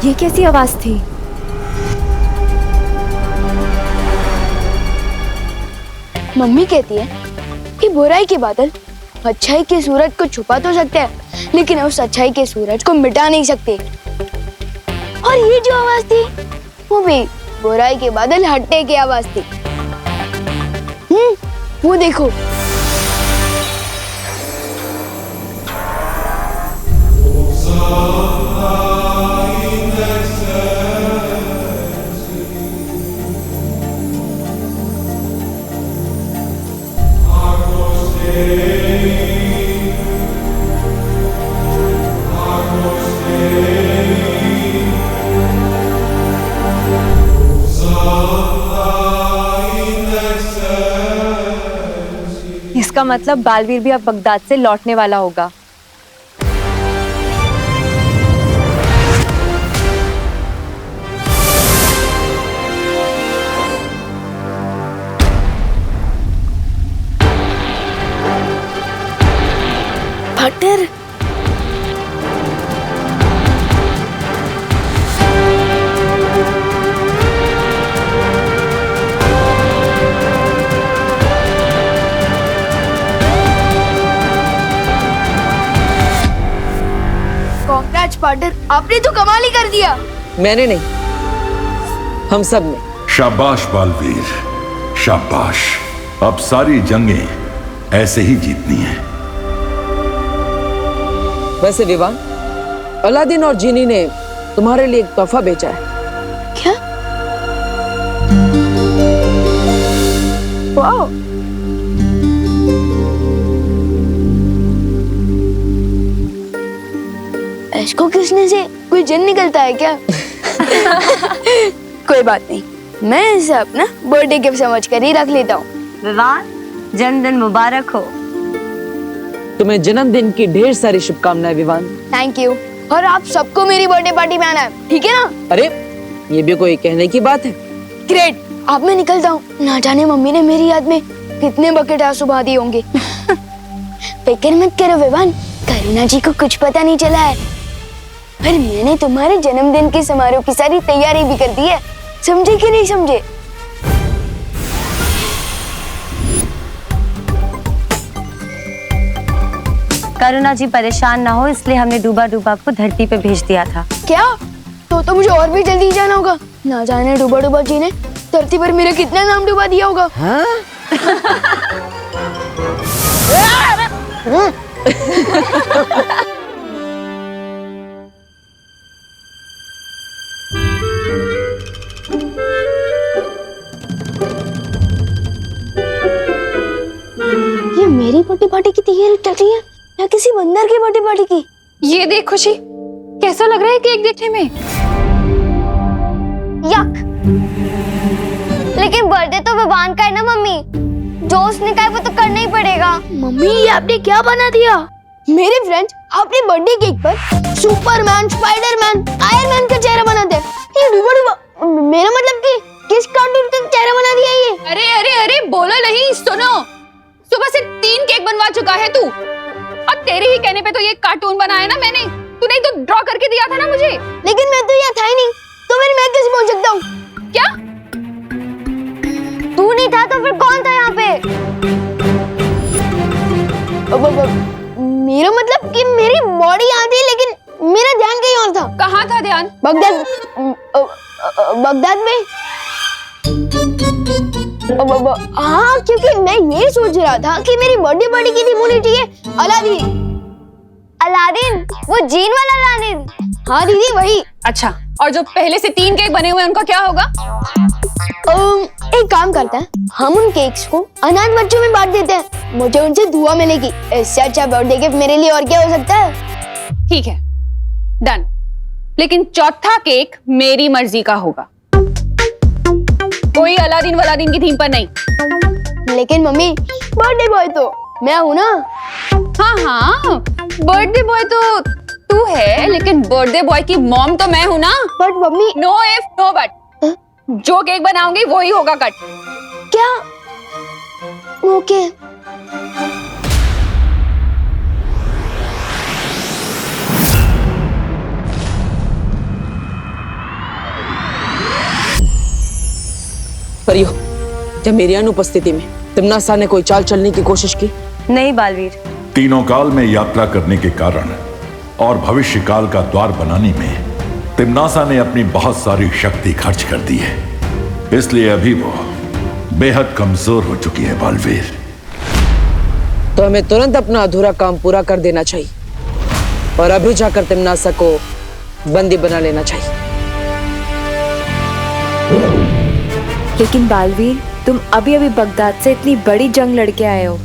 S12: ये कैसी आवाज थी?
S14: मम्मी कहती है कि बुराई के बादल अच्छाई के सूरज को छुपा तो सकते हैं, लेकिन उस अच्छाई के सूरज को मिटा नहीं सकते। और ये जो आवाज थी वो भी बुराई के बादल हटने की आवाज थी। वो देखो।
S12: इसका मतलब बालवीर भी अब बगदाद से लौटने वाला होगा।
S14: आपने तो कमाल ही कर दिया।
S1: मैंने नहीं, हम सब ने।
S6: शाबाश बालवीर, शाबाश। अब सारी जंगें ऐसे ही जीतनी है।
S1: वैसे विवान, अलादीन और जीनी ने तुम्हारे लिए एक तोहफा बेचा है।
S14: क्या? वाह। इसको किसने से कोई जिन निकलता है क्या? कोई बात नहीं, मैं इसे अपना बर्थडे गिफ्ट समझ कर ही रख लेता हूँ।
S11: विवान, जन्मदिन मुबारक हो।
S1: तुम्हें जन्मदिन की ढेर सारी शुभकामनाएं विवान।
S14: Thank you. और आप सबको मेरी बर्थडे पार्टी में आना है, ठीक है ना?
S1: अरे ये भी कोई कहने की बात है।
S14: ग्रेट। अब मैं निकलता हूँ। ना जाने मम्मी ने मेरी याद में कितने बकेट आंसू बहा दिए होंगे। फिक्र मत करो विवान, करीना जी को कुछ पता नहीं चला है। पर मैंने तुम्हारे जन्मदिन के समारोह की सारी तैयारी भी कर दी है। समझे कि नहीं समझे?
S11: करुणा जी परेशान ना हो इसलिए हमने डूबा डूबा को धरती पे भेज दिया था।
S14: क्या? तो मुझे और भी जल्दी जाना होगा। ना जाने डूबा डूबा जी ने धरती पर मेरा कितना नाम डूबा दिया होगा।
S1: हाँ?
S14: ये मेरी बर्थडे पार्टी की तैयारी चल रही है या किसी बंदर की बर्थडे पार्टी की?
S16: ये देख खुशी, कैसा लग रहा है केक देखने में?
S17: यक। लेकिन बर्थडे तो विवान का है ना मम्मी, जो उसने कहा वो तो करना ही पड़ेगा।
S14: मम्मी ये आपने क्या बना दिया? मेरे फ्रेंड्स अपने बर्थडे केक पर सुपरमैन, स्पाइडरमैन, आयरन मैन का चेहरा बनाते हैं। ये डूबा डूबा, मेरा मतलब कि किस कार्टून का चेहरा बना दिया ये?
S16: अरे अरे अरे बोलो नहीं, सुनो। सुबह से 3 केक बनवा चुका है तू, और तेरे ही कहने पे तो ये कार्टून बनाया ना मैंने। तूने ही तो ड्रॉ करके दिया था ना मुझे।
S14: लेकिन मैं तो यहाँ था ही नहीं, तो फिर मैं कैसे बोल सकता हूँ?
S16: क्या?
S17: तू नहीं था तो फिर कौन था यहाँ पे?
S14: मेरा मतलब कि मेरी बॉडी यहाँ थी लेकिन मेरा ध्यान कहीं और था।
S16: कहाँ था ध्यान?
S14: बगदाद में। हाँ, क्योंकि मैं ये सोच रहा था कि मेरी बर्थडे पार्टी की थीम होनी चाहिए अलादीन।
S17: अलादीन? वो जीन वाला अलादीन?
S14: हाँ दीदी वही।
S16: अच्छा, और जो पहले से 3 केक बने हुए हैं उनका क्या होगा?
S14: एक काम करते हैं, हम उन केक्स को अनाथ बच्चों में बांट देते हैं। मुझे उनसे दुआ मिलेगी। इससे अच्छा बर्थडे गिफ्ट मेरे लिए और क्या हो सकता है?
S16: ठीक है, डन। लेकिन चौथा केक मेरी मर्जी का होगा, कोई अलादीन वलादीन की थीम पर नहीं।
S14: लेकिन मम्मी, बर्थडे बॉय तो मैं हूँ ना।
S16: हाँ, बर्थडे बॉय तो तू है, लेकिन बर्थडे बॉय की मॉम तो मैं हूँ ना।
S14: But mummy,
S16: no if no but, जो केक बनाऊंगी वो ही होगा कट।
S14: क्या? ओके।
S1: परियो, क्या मेरी अनुपस्थिति में तिम्नासा ने कोई चाल चलने की कोशिश की?
S11: नहीं बालवीर।
S6: तीनों काल में यात्रा करने के कारण और भविष्य काल का द्वार बनाने में तिम्नासा ने अपनी बहुत सारी शक्ति खर्च कर दी है, इसलिए अभी वो बेहद कमजोर हो चुकी है बालवीर।
S1: तो हमें तुरंत अपना अधूरा काम पूरा कर देना चाहिए और अभी जाकर तिम्नासा को बंदी बना लेना चाहिए।
S12: लेकिन बालवीर, तुम अभी अभी बगदाद से इतनी बड़ी जंग लड़के आए हो,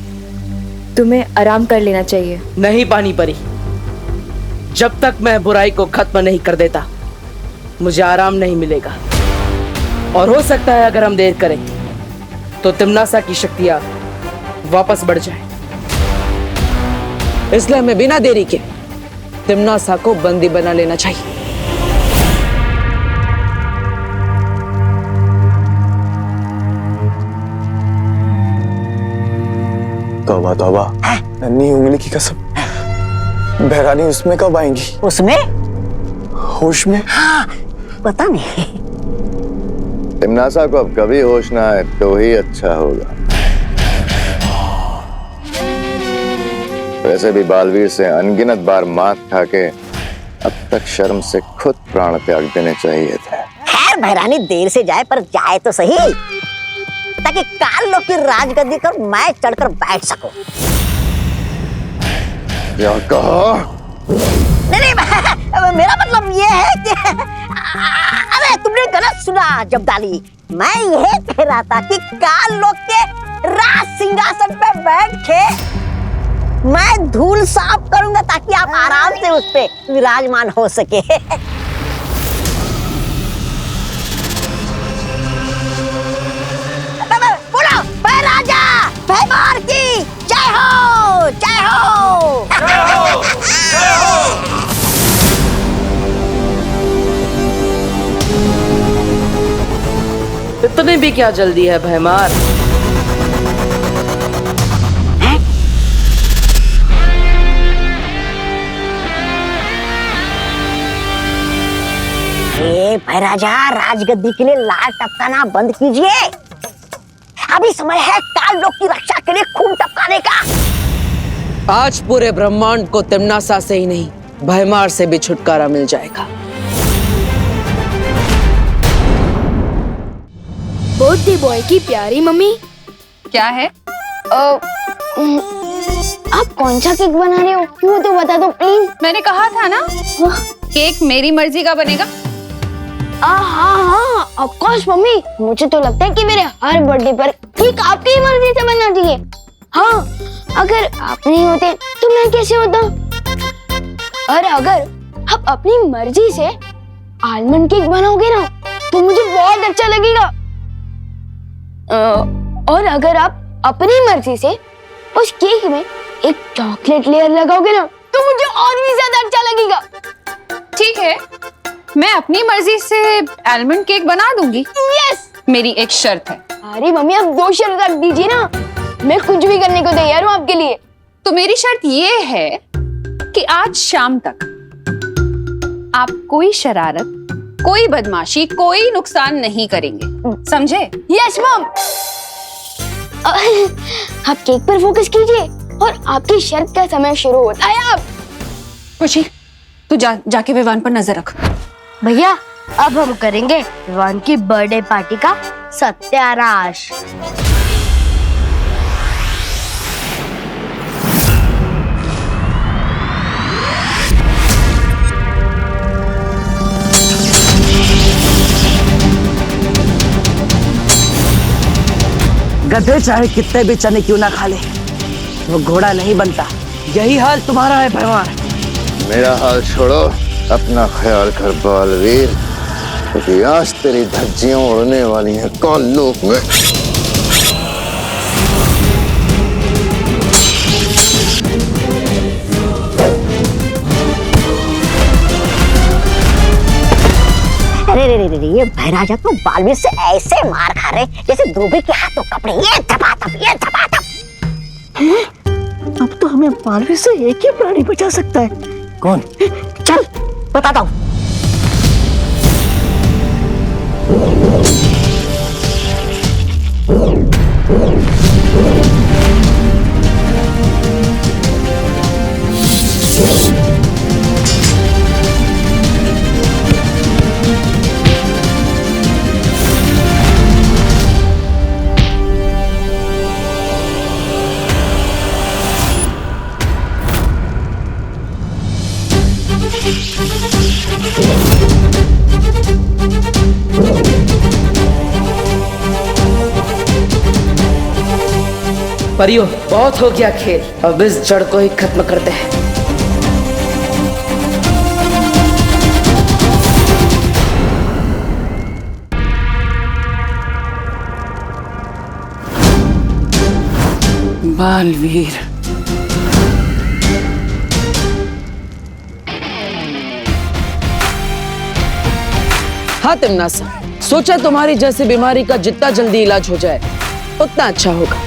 S12: तुम्हें आराम कर लेना चाहिए।
S3: नहीं पानी परी, जब तक मैं बुराई को खत्म नहीं कर देता मुझे आराम नहीं मिलेगा। और हो सकता है अगर हम देर करें तो तिम्नासा की शक्तियां वापस बढ़ जाए।
S1: इसलिए हमें बिना देरी के तिम्नासा को बंदी बना लेना चाहिए।
S4: तौबा तौबा, नन्ही उंगली की कसम, बहरानी उसमें कब आएंगी?
S5: उसमें?
S4: होश में?
S5: हाँ, पता नहीं।
S18: तिम्नासा को अब कभी होश ना आए तो ही अच्छा होगा। वैसे भी बालवीर से अनगिनत बार मात खा के अब तक शर्म से खुद प्राण त्याग देने चाहिए थे।
S5: खैर भैरानी देर से जाए पर जाए तो सही, ताकि काल लोग की राजगद्दी पर मैं चढ़कर बैठ सकूं।
S18: क्या कहा?
S5: नहीं, मेरा मतलब ये है कि अरे तुमने गलत सुना जब्दाली। मैं ये कह रहा था कि काल लोग के राज सिंहासन पे बैठ के मैं धूल साफ करूंगा ताकि आप आराम से उस पे विराजमान हो सके। बोलो मैं राजा भैमार की जय हो, जय हो, जय हो, जय हो।
S3: इतनी भी क्या जल्दी है भैमार?
S5: भैराजा राजगद्दी के लिए लाल टपकाना बंद कीजिए। अभी समय है काल लोग की रक्षा के लिए खून टपकाने का।
S1: आज पूरे ब्रह्मांड को तिम्नासा से ही नहीं भैमार से भी छुटकारा मिल जाएगा।
S14: बर्थडे बॉय की प्यारी मम्मी।
S16: क्या है?
S17: आप कौन सा केक बना रहे हो वो तो बता दो प्लीज।
S16: मैंने कहा था ना केक मेरी मर्जी का बनेगा।
S17: हाँ ऑफ कोर्स मम्मी, मुझे तो लगता है कि मेरे हर बर्थडे पर केक आपकी ही मर्जी से बनना चाहिए। हाँ, अगर आप नहीं होते तो मैं कैसे होता? और अगर आप अपनी मर्जी से आलमंड केक बनाओगे ना तो मुझे बहुत अच्छा लगेगा। और अगर आप अपनी मर्जी से उस केक में एक चॉकलेट लेयर लगाओगे ना तो मुझे और भी ज्यादा अच्छा लगेगा।
S16: ठीक है, मैं अपनी मर्जी से आलमंड केक बना दूंगी।
S17: यस।
S16: मेरी एक शर्त है।
S17: अरे मम्मी आप 2 शर्त रख दीजिए ना, मैं कुछ भी करने को तैयार हूँ आपके लिए।
S16: तो मेरी शर्त ये है कि आज शाम तक आप कोई शरारत, कोई बदमाशी, कोई नुकसान नहीं करेंगे, समझे?
S17: Yes mom. आप केक पर फोकस कीजिए और आपकी शर्त का समय शुरू होता है अब।
S16: खुशी, तू जाके विवान पर नजर रख।
S11: भैया अब हम करेंगे विवान की बर्थडे पार्टी का सत्यानाश।
S1: गधे चाहे कितने भी चने क्यों ना खा ले, वो घोड़ा नहीं बनता। यही हाल तुम्हारा है भैमार।
S18: मेरा हाल छोड़ो, अपना ख्याल कर बालवीर, क्योंकि आज तेरी धज्जियां उड़ने वाली हैं काल लोक में।
S5: अरे ये भैराजा तो बालवीर से ऐसे मार खा रहे जैसे धोबी के हाथों कपड़े। ये थपाथप, ये थपाथप। अब तो हमें बालवीर से एक ही प्राणी बचा सकता है। कौन? चल बताता हूँ।
S3: परियो, बहुत हो गया खेल, अब इस जड़ को ही खत्म करते हैं। बालवीर,
S1: हाँ तिम्नासा, सोचा तुम्हारी जैसी बीमारी का जितना जल्दी इलाज हो जाए उतना अच्छा होगा।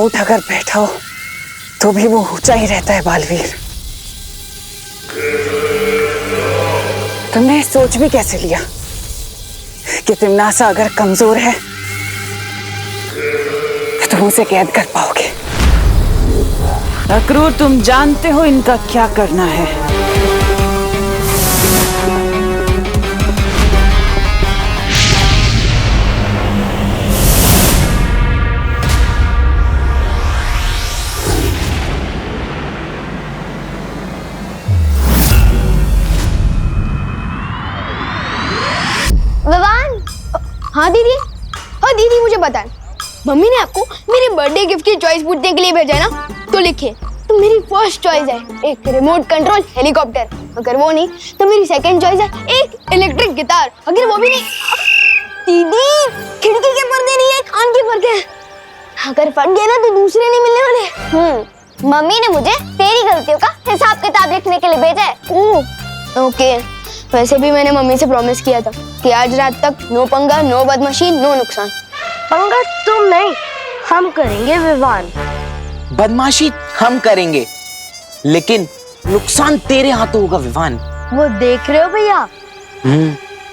S2: भूत अगर बैठा हो तो भी वो ऊंचा ही रहता है बालवीर। तुमने सोच भी कैसे लिया कि तिमनासा अगर कमजोर है तो तुम उसे कैद कर पाओगे? अक्रूर, तुम जानते हो इनका क्या करना है।
S14: विवान, हाँ दीदी, हाँ दीदी, मुझे बताएं, मम्मी ने आपको मेरे बर्थडे गिफ्ट की चॉइस पूछने के लिए भेजा है ना? तो लिखिए, तो मेरी फर्स्ट चॉइस है एक रिमोट कंट्रोल हेलीकॉप्टर, अगर वो नहीं तो मेरी सेकंड चॉइस है एक इलेक्ट्रिक गिटार, अगर वो भी नहीं। दीदी, खिड़की के पर्दे नहीं है, कान के पर्दे, अगर फट गए ना तो दूसरे नहीं मिलने वाले।
S17: मम्मी ने मुझे तेरी गलतियों का हिसाब किताब लिखने के लिए भेजा है।
S14: ओके, वैसे भी मैंने मम्मी से प्रॉमिस किया था कि आज रात तक नो पंगा, नो बदमाशी, नो नुकसान।
S17: पंगा तुम नहीं, हम करेंगे विवान।
S19: बदमाशी हम करेंगे, लेकिन नुकसान तेरे हाथों होगा विवान।
S17: वो देख रहे हो भैया,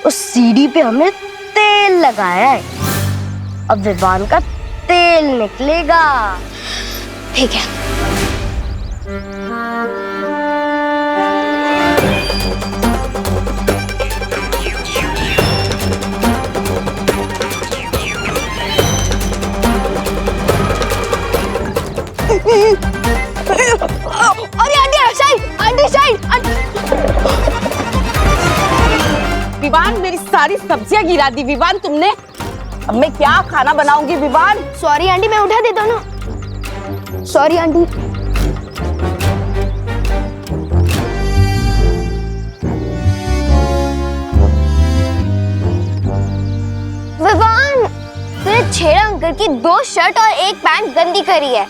S17: उस सीढ़ी पे हमने तेल लगाया है, अब विवान का तेल निकलेगा।
S14: ठीक है।
S2: अरे आंटी साइड। विवान, मेरी सारी सब्जियां गिरा दी विवान तुमने। अब मैं क्या खाना बनाऊंगी विवान?
S14: सॉरी आंटी, मैं उठा देता हूँ ना। Sorry aunty.
S17: विवान, तूने छेड़ा अंकल की 2 शर्ट और 1 पैंट गंदी करी है,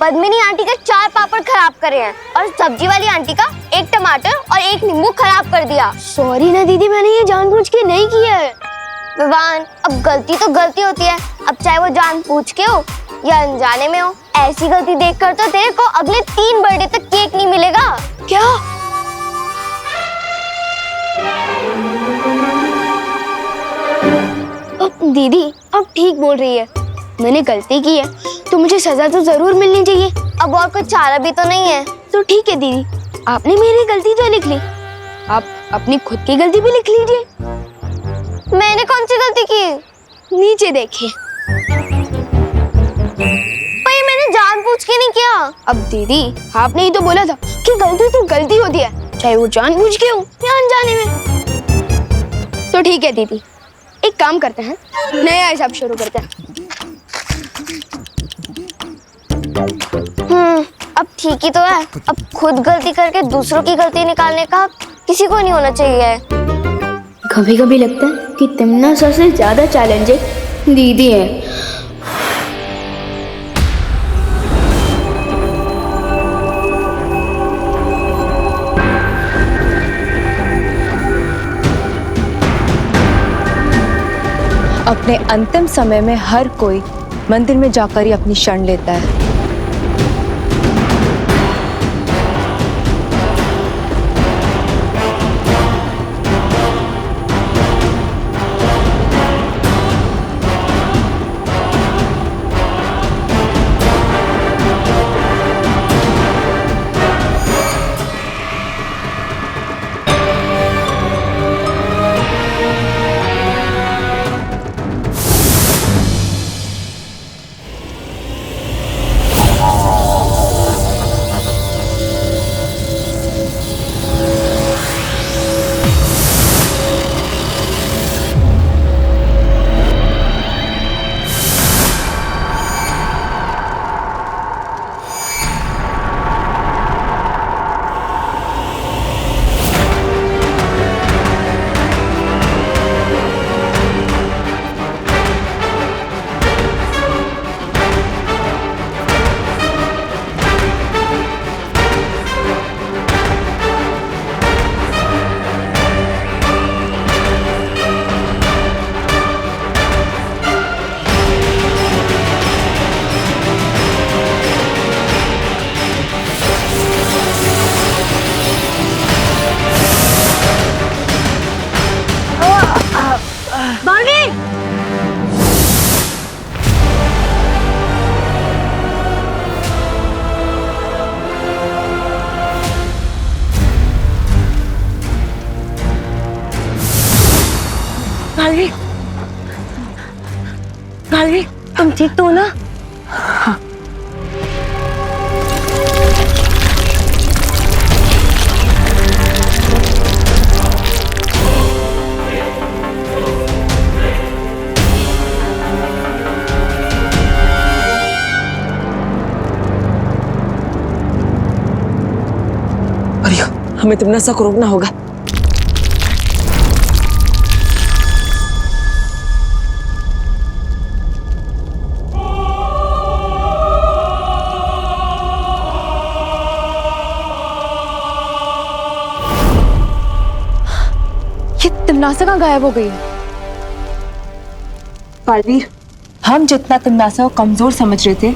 S17: पद्मिनी आंटी के 4 पापड़ खराब करे हैं और सब्जी वाली आंटी का 1 टमाटर और 1 नींबू खराब कर दिया।
S14: सॉरी ना दीदी, मैंने ये जानबूझ के नहीं किया है।
S17: विवान, अब गलती तो गलती होती है, अब चाहे वो जानबूझ के हो या अनजाने में हो। ऐसी गलती देखकर तो तेरे को अगले 3 बर्थडे तक केक नहीं मिलेगा।
S14: क्या? दीदी, अब ठीक बोल रही है, मैंने गलती की है तो मुझे सजा तो जरूर मिलनी चाहिए।
S17: अब और कुछ चारा भी तो नहीं है।
S14: तो ठीक है दीदी, आपने मेरी गलती तो लिख ली, आप अपनी खुद की गलती भी लिख लीजिए।
S17: मैंने कौन सी गलती की?
S14: नीचे देखिए।
S17: भाई, मैंने जानबूझ के नहीं किया।
S14: अब दीदी, आपने ही तो बोला था कि गलती तो गलती होती है, चाहे वो जानबूझ के हो या अनजाने में। तो ठीक है दीदी, एक काम करते हैं, नया हिसाब शुरू करते हैं।
S17: अब ठीक ही तो है। अब खुद गलती करके दूसरों की गलती निकालने का किसी को नहीं होना चाहिए।
S15: कभी कभी लगता है कि तिमनासा से ज्यादा चैलेंजिंग दीदी है।
S12: अपने अंतिम समय में हर कोई मंदिर में जाकर ही अपनी शरण लेता है।
S11: ठीक तो हो ना?
S2: हाँ।
S1: अरिया, हमें तिमनासा को रोकना होगा।
S12: ये तिमनासा कहाँ गायब हो गई है?
S11: बालवीर, हम जितना तिमनासा को कमजोर समझ रहे थे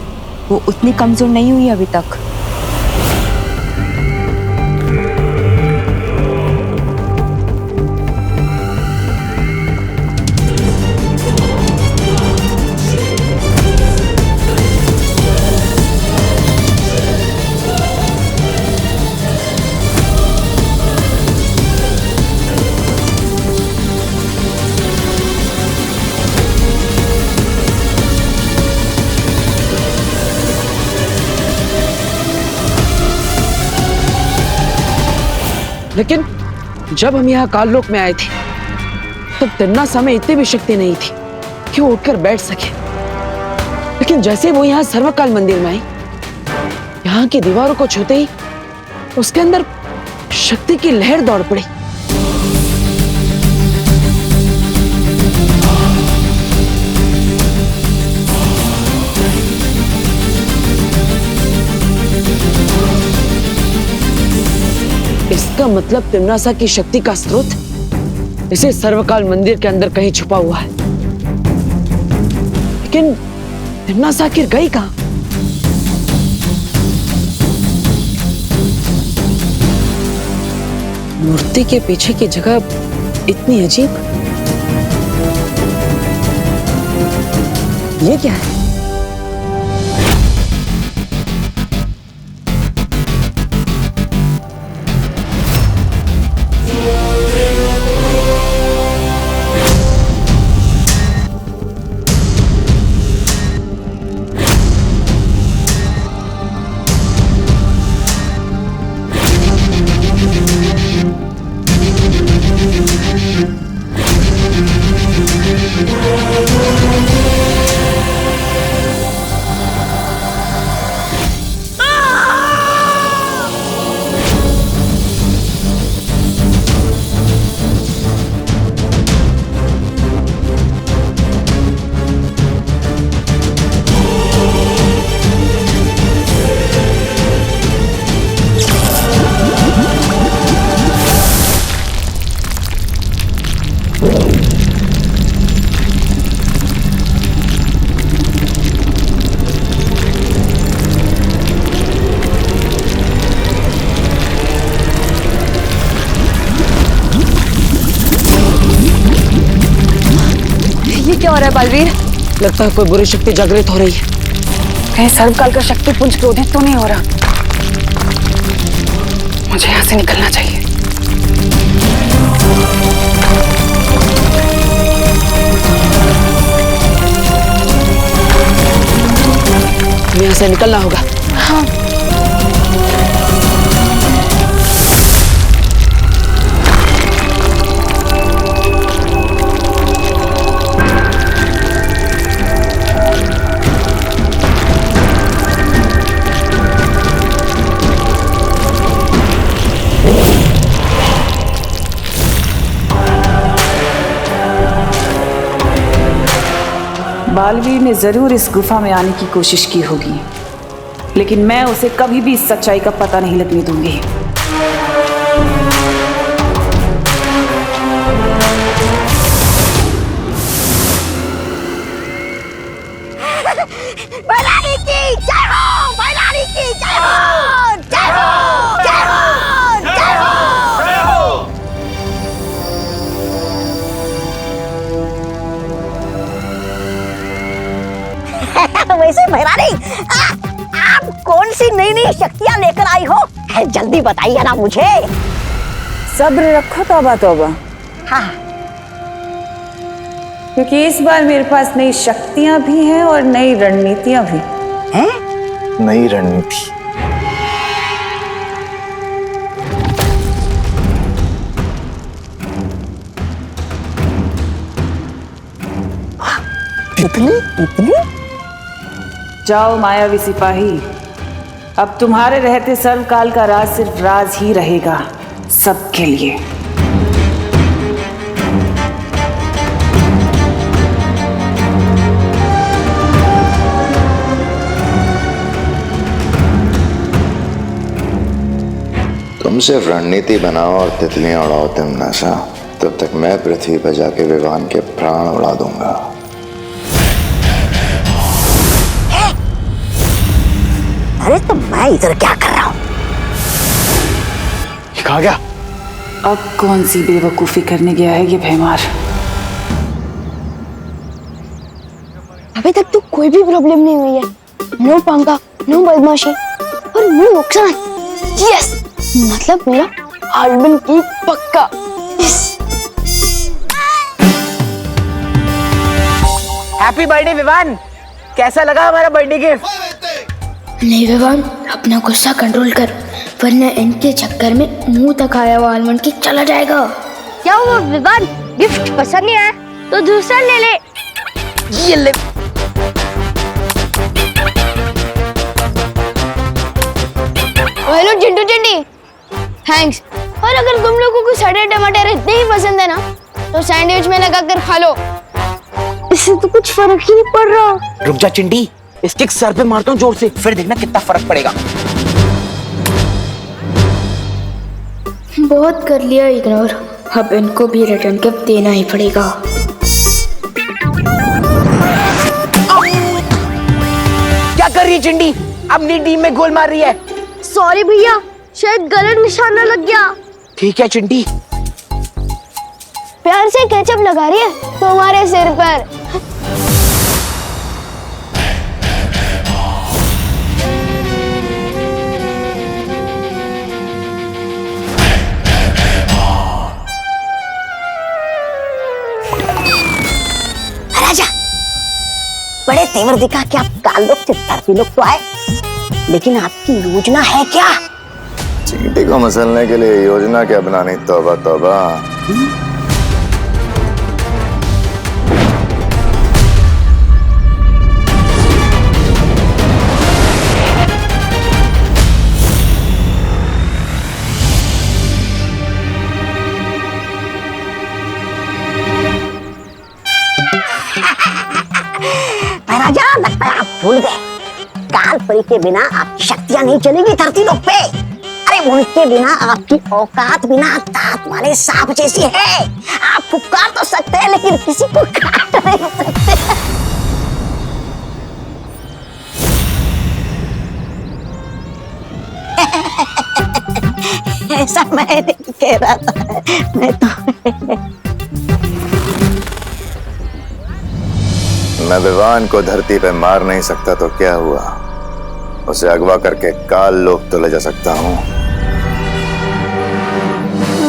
S11: वो उतनी कमजोर नहीं हुई अभी तक।
S1: लेकिन जब हम यहाँ काललोक में आए थे तब तिमनासा में इतनी भी शक्ति नहीं थी कि वो उठकर बैठ सके। लेकिन जैसे वो यहाँ सर्वकाल मंदिर में आई, यहाँ की दीवारों को छूते ही उसके अंदर शक्ति की लहर दौड़ पड़ी। इसका मतलब तिमनासा की शक्ति का स्रोत इसे सर्वकाल मंदिर के अंदर कहीं छुपा हुआ है। लेकिन तिमनासा आखिर गई कहां? मूर्ति के पीछे की जगह इतनी अजीब, ये क्या है?
S11: क्या हो रहा है बालवीर?
S1: लगता है कोई बुरी शक्ति जागृत हो रही है।
S2: कहीं सर्वकाल का शक्ति पुंज क्रोधित तो नहीं हो रहा? मुझे यहाँ से निकलना चाहिए।
S1: यहाँ से निकलना होगा।
S2: हाँ। बालवीर ने जरूर इस गुफा में आने की कोशिश की होगी, लेकिन मैं उसे कभी भी इस सच्चाई का पता नहीं लगने दूंगी।
S5: बैलानी की जय हो, बैलानी की जय हो, जय हो, जय हो, जय हो, जय हो। वैसे भैरानी, आप कौन सी नई नई शक्तियां लेकर आई हो? जल्दी बताइए ना मुझे।
S2: सब्र रखो तौबा तौबा।
S5: हाँ।
S2: क्योंकि इस बार मेरे पास नई शक्तियां भी हैं और नई रणनीतियां भी हैं।
S18: नई रणनीति?
S2: तितली? जाओ मायावी सिपाही, अब तुम्हारे रहते सर्वकाल का राज सिर्फ राज ही रहेगा, सबके लिए।
S18: तुम सिर्फ रणनीति बनाओ और तितलियां उड़ाओ तिमनासा, तब तक मैं पृथ्वी पर जाके विवान के प्राण उड़ा दूंगा।
S5: अरे तो मैं इधर क्या कर रहा हूँ?
S18: कहा गया?
S2: अब कौन सी बेवकूफी करने गया है ये भैमार?
S14: अभी तक तो कोई भी प्रॉब्लम नहीं हुई है। नो पंगा, नो बदमाशी और नो नुकसान। यस, मतलब मेरा हस्बैंड की पक्का।
S19: हैप्पी बर्थडे विवान, कैसा लगा हमारा बर्थडे गिफ्ट?
S15: नहीं विवान, अपना गुस्सा कंट्रोल कर, वरना इनके चक्कर में मुंह तक आया हुआ आलमंड केक चला जाएगा।
S17: क्या हुआ विवान, गिफ्ट पसंद नहीं आया तो दूसरा ले ले।
S19: ये ले।
S14: Hello Chintu Chinti, thanks. और अगर तुम लोगों को सड़े टमाटर इतने ही पसंद है ना, तो सैंडविच में लगाकर खा लो, इससे तो कुछ फर्क ही नहीं पड़ रहा।
S19: रुक जा चिंटी, इस किक सर पे मारता हूँ जोर से, फिर देखना कितना फर्क पड़ेगा।
S15: बहुत कर लिया इग्नोर, अब इनको भी रिटर्न गिफ्ट देना ही पड़ेगा।
S19: क्या कर रही है चिंटी? अपनी टीम में गोल मार रही है।
S17: सॉरी भैया, शायद गलत निशाना लग गया।
S19: ठीक है चिंटी।
S14: प्यार से केचप लगा रही है तुम्हारे सिर पर।
S5: राजा, बड़े तेवर दिखा कि आप काल लोग चित्तरपी लोग तो आए, लेकिन आपकी योजना है क्या?
S18: चींटी को मसलने के लिए योजना क्या बनानी? तौबा तौबा।
S5: राजा, लगता है आप भूल गए, काल परी के बिना आपकी शक्तियां नहीं चलेगी धरती लोक पे। अरे उनके बिना आपकी औकात बिना दांत वाले सांप जैसी है। आप फुकार तो सकते हैं लेकिन किसी को काट नहीं सकते। ऐसा मैं नहीं कह रहा था, मैं तो
S18: मैं विवान को धरती पे मार नहीं सकता तो क्या हुआ, उसे अगवा करके काल लोक तो ले जा सकता हूँ।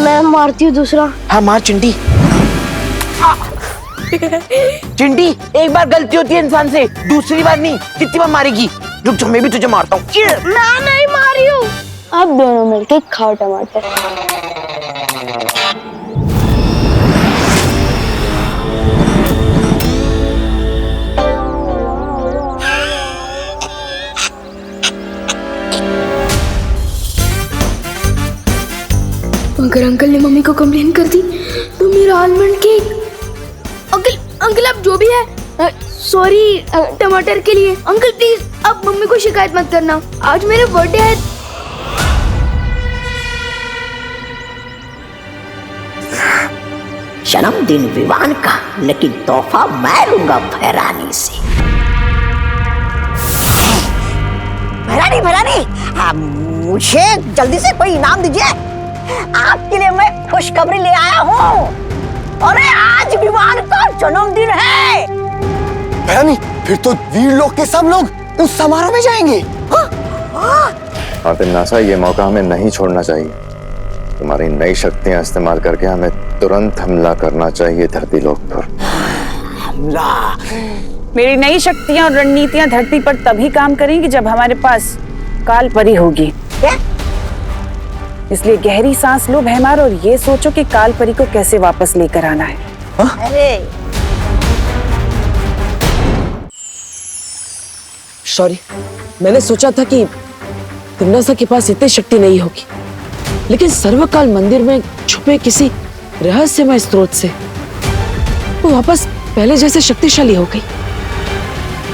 S17: मैं मारती हूँ दूसरा।
S19: हाँ मार चिंटी। चिंटी, एक बार गलती होती है इंसान से, दूसरी बार नहीं। कितनी बार मारेगी? रुक जा, मैं भी तुझे मारता हूँ।
S17: मैं नहीं मारी हूँ।
S14: अब दोनों मिलके खाओ टमाटर।
S15: अगर अंकल ने मम्मी को कंप्लेन कर दी तो मेरा आलमंड केक। अंकल आप जो भी है, सॉरी टमाटर के लिए। अंकल प्लीज आप मम्मी को शिकायत मत करना, आज मेरा बर्थडे है।
S5: जन्मदिन विवान का, लेकिन तोहफा मैं लूंगा भैरानी से। भैरानी, मुझे जल्दी से कोई इनाम दीजिए। आपके लिए मैं खुशखबरी ले आया हूँ। अरे आज विवान का जन्मदिन है।
S10: भैरानी, फिर तो वीर लोग के सब लोग उस समारोह में जाएंगे।
S18: हाँ तिमनासा, ये मौका हमें नहीं छोड़ना चाहिए। तुम्हारी नई शक्तियां इस्तेमाल करके हमें तुरंत हमला करना चाहिए धरती लोक पर।
S2: अल्लाह। मेरी नई शक्तियां और रणनीतियां धरती पर तभी काम करेंगी जब हमारे पास काल परी होगी। इसलिए गहरी सांस लो भैमार और ये सोचो कि काल परी को कैसे वापस लेकर आना है।
S5: अरे
S1: शौर्य, मैंने सोचा था कि तिम्नासा के पास इतनी शक्ति नहीं होगी, लेकिन सर्वकाल मंदिर में छुपे किसी रहस्यमय स्रोत से वो वापस पहले जैसे शक्तिशाली हो गई।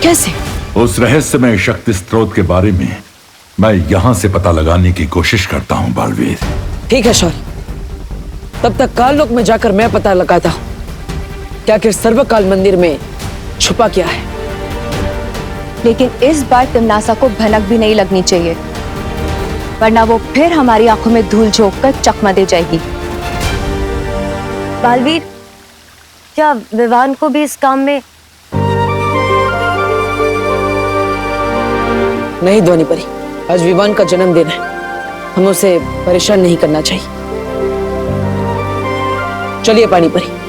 S1: कैसे?
S6: उस रहस्यमय शक्ति स्रोत के बारे में मैं यहां से पता लगाने की कोशिश करता हूं बालवीर।
S1: ठीक है शौर्य, तब तक काल लोक में जाकर मैं पता लगाता हूं क्या आखिर सर्वकाल मंदिर में छुपा क्या है।
S7: लेकिन इस बार तिम्नासा को भनक भी नहीं लगनी चाहिए, वरना वो फिर हमारी आंखों में धूल झोंक कर चकमा दे जाएगी।
S11: बालवीर, क्या विवान को भी इस काम में?
S1: नहीं ध्वनि परी, आज विवान का जन्मदिन है, हमें उसे परेशान नहीं करना चाहिए। चलिए पानी परी।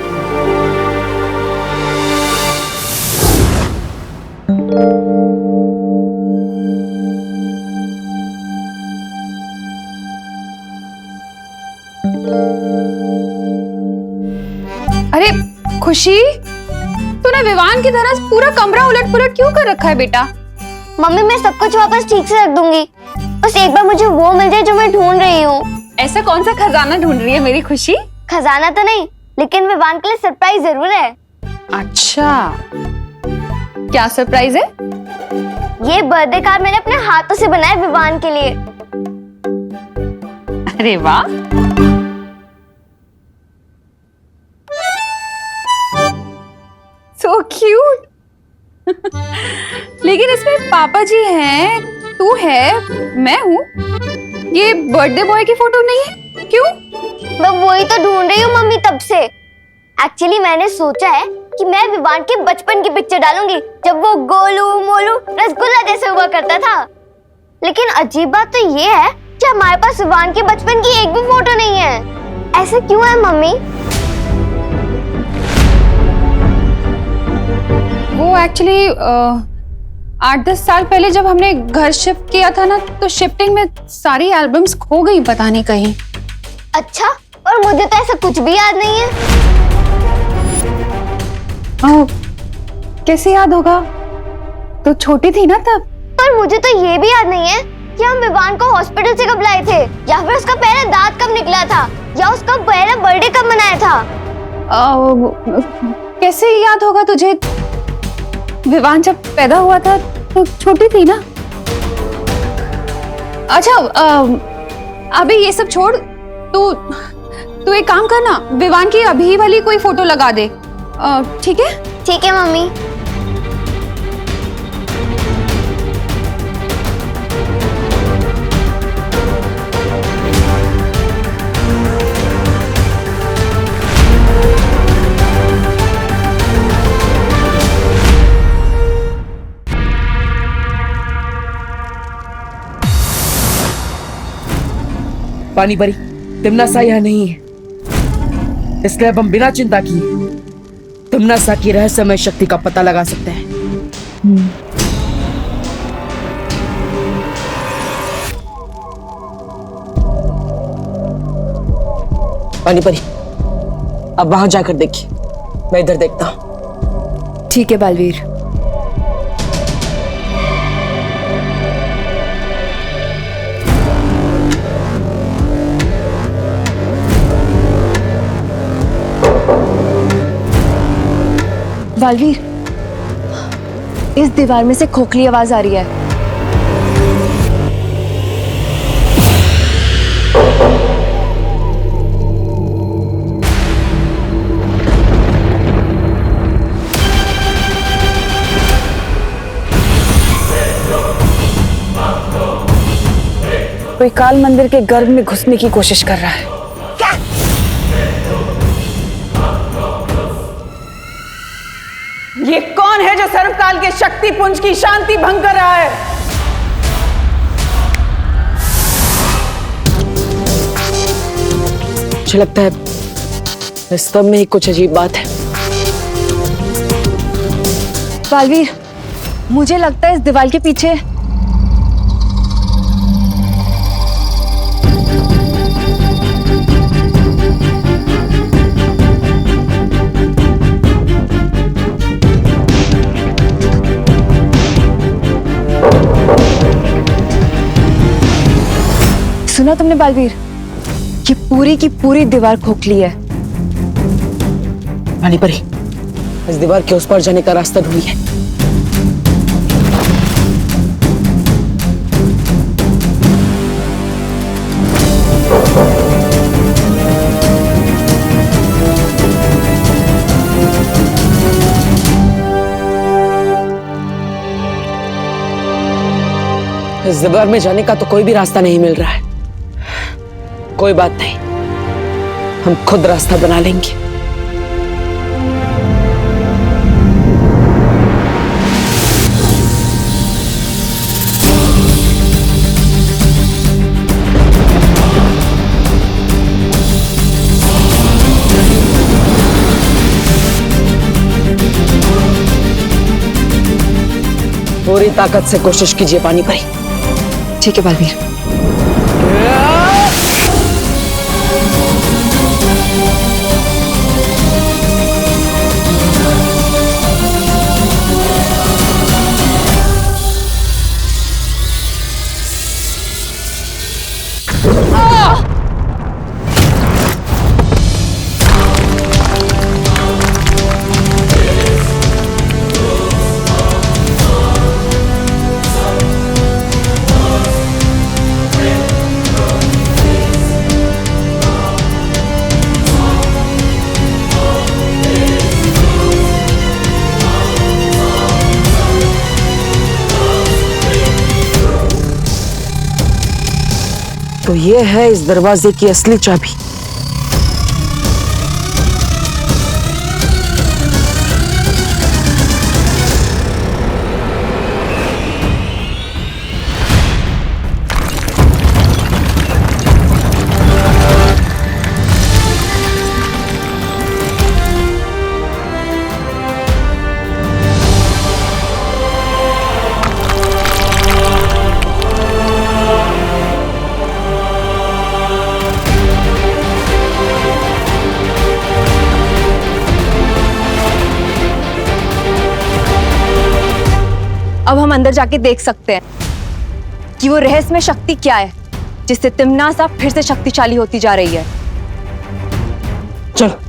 S16: अरे खुशी, तूने विवान की तरह पूरा कमरा उलट पुलट क्यों कर रखा है बेटा?
S17: मम्मी मैं सब कुछ वापस ठीक से रख दूंगी, बस एक बार मुझे वो मिल जाए जो मैं ढूंढ रही हूँ।
S16: ऐसा कौन सा खजाना ढूंढ रही है मेरी खुशी?
S17: खजाना तो नहीं, लेकिन विवान के लिए सरप्राइज जरूर है।
S16: अच्छा, क्या सरप्राइज है?
S17: ये बर्थडे कार्ड मैंने अपने हाथों से बनाया विवान के लिए।
S16: अरे वाह, सो क्यूट। लेकिन इसमें पापा जी हैं, तू है, मैं हूँ, ये बर्थडे बॉय की फोटो नहीं है, क्यों?
S17: मैं वही तो ढूंढ रही हूँ मम्मी तब से। एक्चुअली मैंने सोचा है कि मैं विवान के बचपन की पिक्चर डालूंगी जब वो गोलू मोलू रसगुल्ला जैसे हुआ करता था। लेकिन अजीब बात तो ये है कि हमारे पास विवान के बचपन की एक भी फोटो नहीं है। ऐसा क्यों है मम्मी?
S16: वो एक्चुअली 8-10 साल पहले जब हमने घर शिफ्ट किया था ना, तो शिफ्टिंग में सारी एल्बम्स खो गई पता नहीं कहीं।
S17: अच्छा, और मुझे तो ऐसा कुछ भी याद नहीं है।
S16: कैसे याद होगा? तो छोटी थी ना तब।
S17: पर मुझे तो ये भी याद नहीं है कि हम विवान को हॉस्पिटल से कब लाए थे, या फिर उसका पहला दांत कब निकला था, या उसका पहला बर्थडे कब मनाया था।
S16: कैसे याद होगा तुझे? विवान जब पैदा हुआ था तो छोटी थी ना। अच्छा, अभी ये सब छोड़, तू एक काम करना, विवान की अभी वाली कोई फोटो लगा दे, ठीक है?
S17: ठीक है मम्मी।
S3: पानी परी, तिम्नासा यहाँ नहीं है, इसलिए अब हम बिना चिंता किए तिम्नासा की रहस्यमय शक्ति का पता लगा सकते हैं।
S1: पानी परी, अब वहां जाकर देखिए, मैं इधर देखता हूं।
S12: ठीक है बालवीर। बालवीर, इस दीवार में से खोखली आवाज आ रही है।
S2: कोई काल मंदिर के गर्भ में घुसने की कोशिश कर रहा है। ये कौन है जो सर्वकाल के शक्ति पुंज की शांति भंग कर रहा है?
S1: मुझे लगता है इस सब में ही कुछ अजीब बात है।
S7: बालवीर, मुझे लगता है इस दीवार के पीछे सुना तुमने बालवीर? ये पूरी की पूरी दीवार खोखली है।
S1: रानी परी, इस दीवार के उस पार जाने का रास्ता ढूंढिए। इस दीवार में जाने का तो कोई भी रास्ता नहीं मिल रहा है। कोई बात नहीं, हम खुद रास्ता बना लेंगे। पूरी ताकत से कोशिश कीजिए पानी परी।
S7: ठीक है बालवीर।
S1: तो ये है इस दरवाजे की असली चाबी।
S7: अब हम अंदर जाके देख सकते हैं कि वो रहस्यमय शक्ति क्या है जिससे तिम्नासा फिर से शक्तिशाली होती जा रही है।
S1: चलो।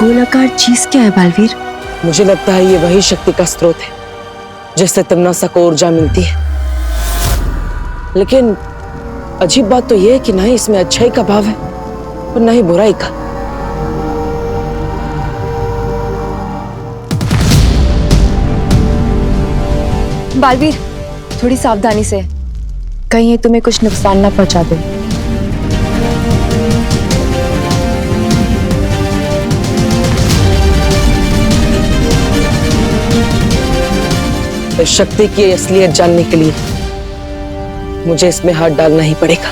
S7: गोलाकार चीज क्या है बालवीर?
S1: मुझे लगता है ये वही शक्ति का स्रोत है जिससे तिम्नासा को ऊर्जा मिलती है। लेकिन अजीब बात तो यह है कि ना ही इसमें अच्छाई का भाव है और ना ही बुराई का।
S7: बालवीर, थोड़ी सावधानी से, कहीं ये तुम्हें कुछ नुकसान ना पहुंचा दे।
S1: इस शक्ति की असलियत जानने के लिए मुझे इसमें हाथ डालना ही पड़ेगा।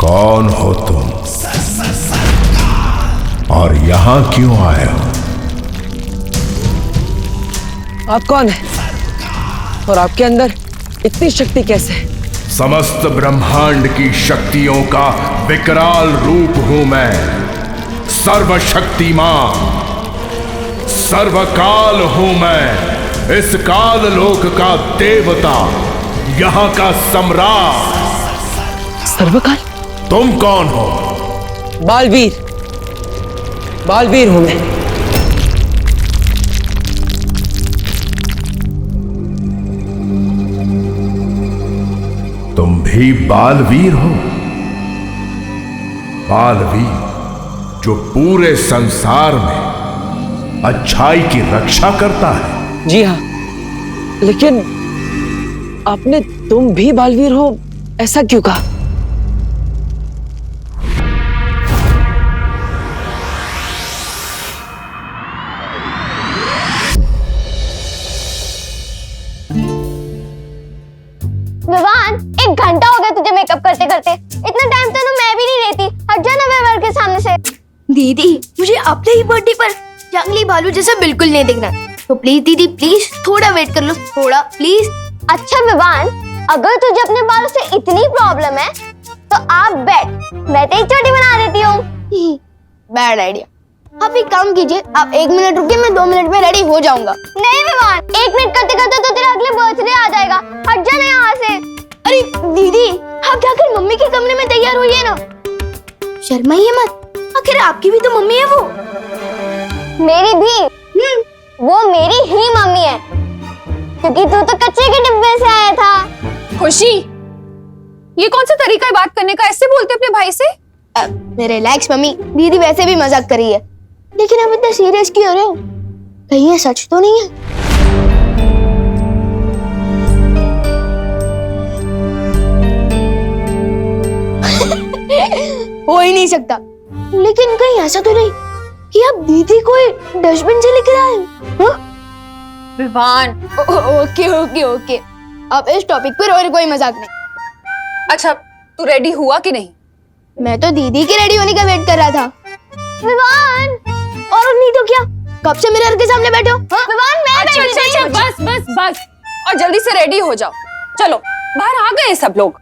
S20: कौन हो तुम और यहां क्यों आए हो?
S1: आप कौन है और आपके अंदर इतनी शक्ति कैसे है?
S20: समस्त ब्रह्मांड की शक्तियों का विकराल रूप हूं मैं। सर्वशक्तिमान, सर्वकाल हूं मैं। इस काल लोक का देवता, यहां का सम्राट।
S3: सर्वकाल,
S20: तुम कौन हो?
S1: बालवीर, बालवीर हूं मैं।
S20: तुम भी बालवीर हो? बालवीर जो पूरे संसार में अच्छाई की रक्षा करता है।
S1: जी हाँ, लेकिन आपने तुम भी बालवीर हो ऐसा क्यों कहा?
S17: विवान, 1 घंटा हो गया तुझे मेकअप करते करते। इतना टाइम तो मैं भी नहीं लेती। हट जा ना व्यवहार के सामने से।
S15: दीदी, मुझे अपने ही बर्थडे पर जंगली भालू जैसा बिल्कुल नहीं दिखना, तो प्लीज दीदी, प्लीज थोड़ा वेट कर लो, थोड़ा प्लीज।
S17: अच्छा विवान, अगर तुझे अपने बालों से इतनी प्रॉब्लम है तो आप बैठ, मैं तेरी चोटी बना देती हूँ।
S15: Bad idea. आप एक काम कीजिए, आप 1 मिनट रुकिए, मैं 2 मिनट में रेडी हो जाऊंगा।
S17: नहीं विवान, 1 मिनट करते करते तो तेरा अगले बर्थडे आ जाएगा। हट जा ना यहाँ से।
S15: अरे दीदी, आप जाकर मम्मी के कमरे में तैयार होइए ना, शर्माइए मत, आखिर आपकी भी तो मम्मी है वो।
S17: मेरी भी? वो मेरी ही मम्मी है, क्योंकि तू तो कच्चे के डिब्बे से आया था।
S16: खुशी, ये कौन सा तरीका है बात करने का? ऐसे बोलते अपने भाई से?
S15: रिलैक्स मम्मी, दीदी वैसे भी मजाक कर रही है, लेकिन आप इतना सीरियस क्यों हो रहे हो? कहीं ये सच तो नहीं है? हो ही नहीं सकता। लेकिन कहीं ऐसा तो नहीं कि आप दीदी को डस्टबिन से लेकर आए हो?
S16: विवान,
S15: ओके ओके ओके, अब इस टॉपिक पर और कोई मजाक नहीं।
S16: अच्छा, तू रेडी हुआ कि नहीं?
S15: मैं तो दीदी के रेडी होने का वेट कर रहा था।
S17: विवान,
S15: और नहीं तो क्या, कब से मिरर के सामने बैठे हो?
S17: विवान, मैं
S16: अच्छा अच्छा अच्छा, बस बस बस, और जल्दी से रेडी हो जाओ। चलो, बाहर आ गए सब लोग।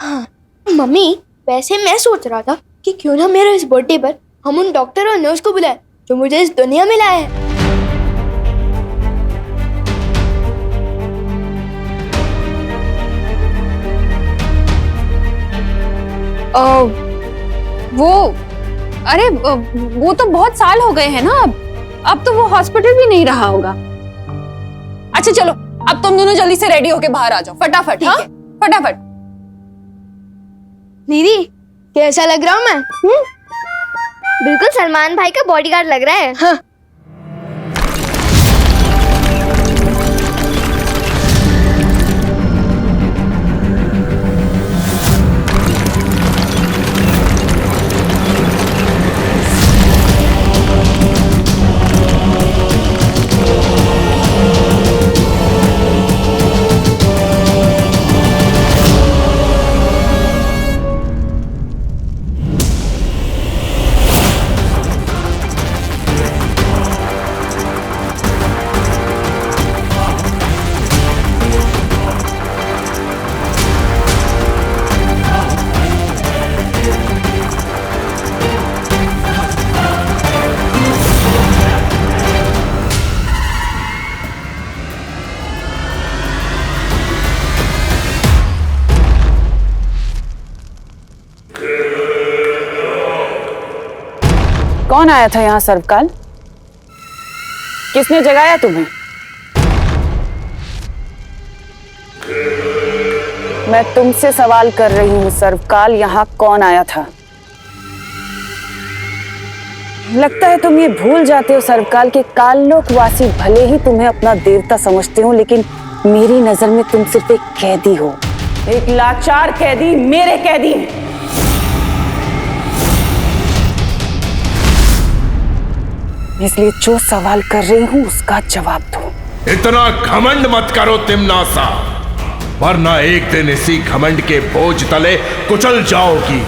S15: हाँ, मम्मी, वैसे मैं सोच रहा था कि क्यों ना मेरे इस बर्थडे पर हम उन डॉक्टर और नर्स को बुलाएं जो मुझे इस दुनिया में लाए हैं।
S16: वो तो बहुत साल हो गए हैं ना। अब तो वो हॉस्पिटल भी नहीं रहा होगा। अच्छा चलो, अब तुम दोनों जल्दी से रेडी होके बाहर आ जाओ, फटाफट। हाँ, फटाफट।
S15: दीदी, कैसा लग रहा हूँ मैं?
S17: बिल्कुल सलमान भाई का बॉडीगार्ड लग रहा है।
S15: हाँ।
S2: कौन आया था यहाँ सर्वकाल? किसने जगाया तुम्हें? मैं तुमसे सवाल कर रही हूँ सर्वकाल, यहाँ कौन आया था? लगता है तुम ये भूल जाते हो सर्वकाल के काललोकवासी भले ही तुम्हें अपना देवता समझते हो, लेकिन मेरी नजर में तुम सिर्फ एक कैदी हो, एक लाचार कैदी, मेरे कैदी। इसलिए जो सवाल कर रही हूँ उसका जवाब दो।
S20: इतना घमंड मत करो तिम्नासा, वरना एक दिन इसी घमंड के बोझ तले कुचल जाओगी।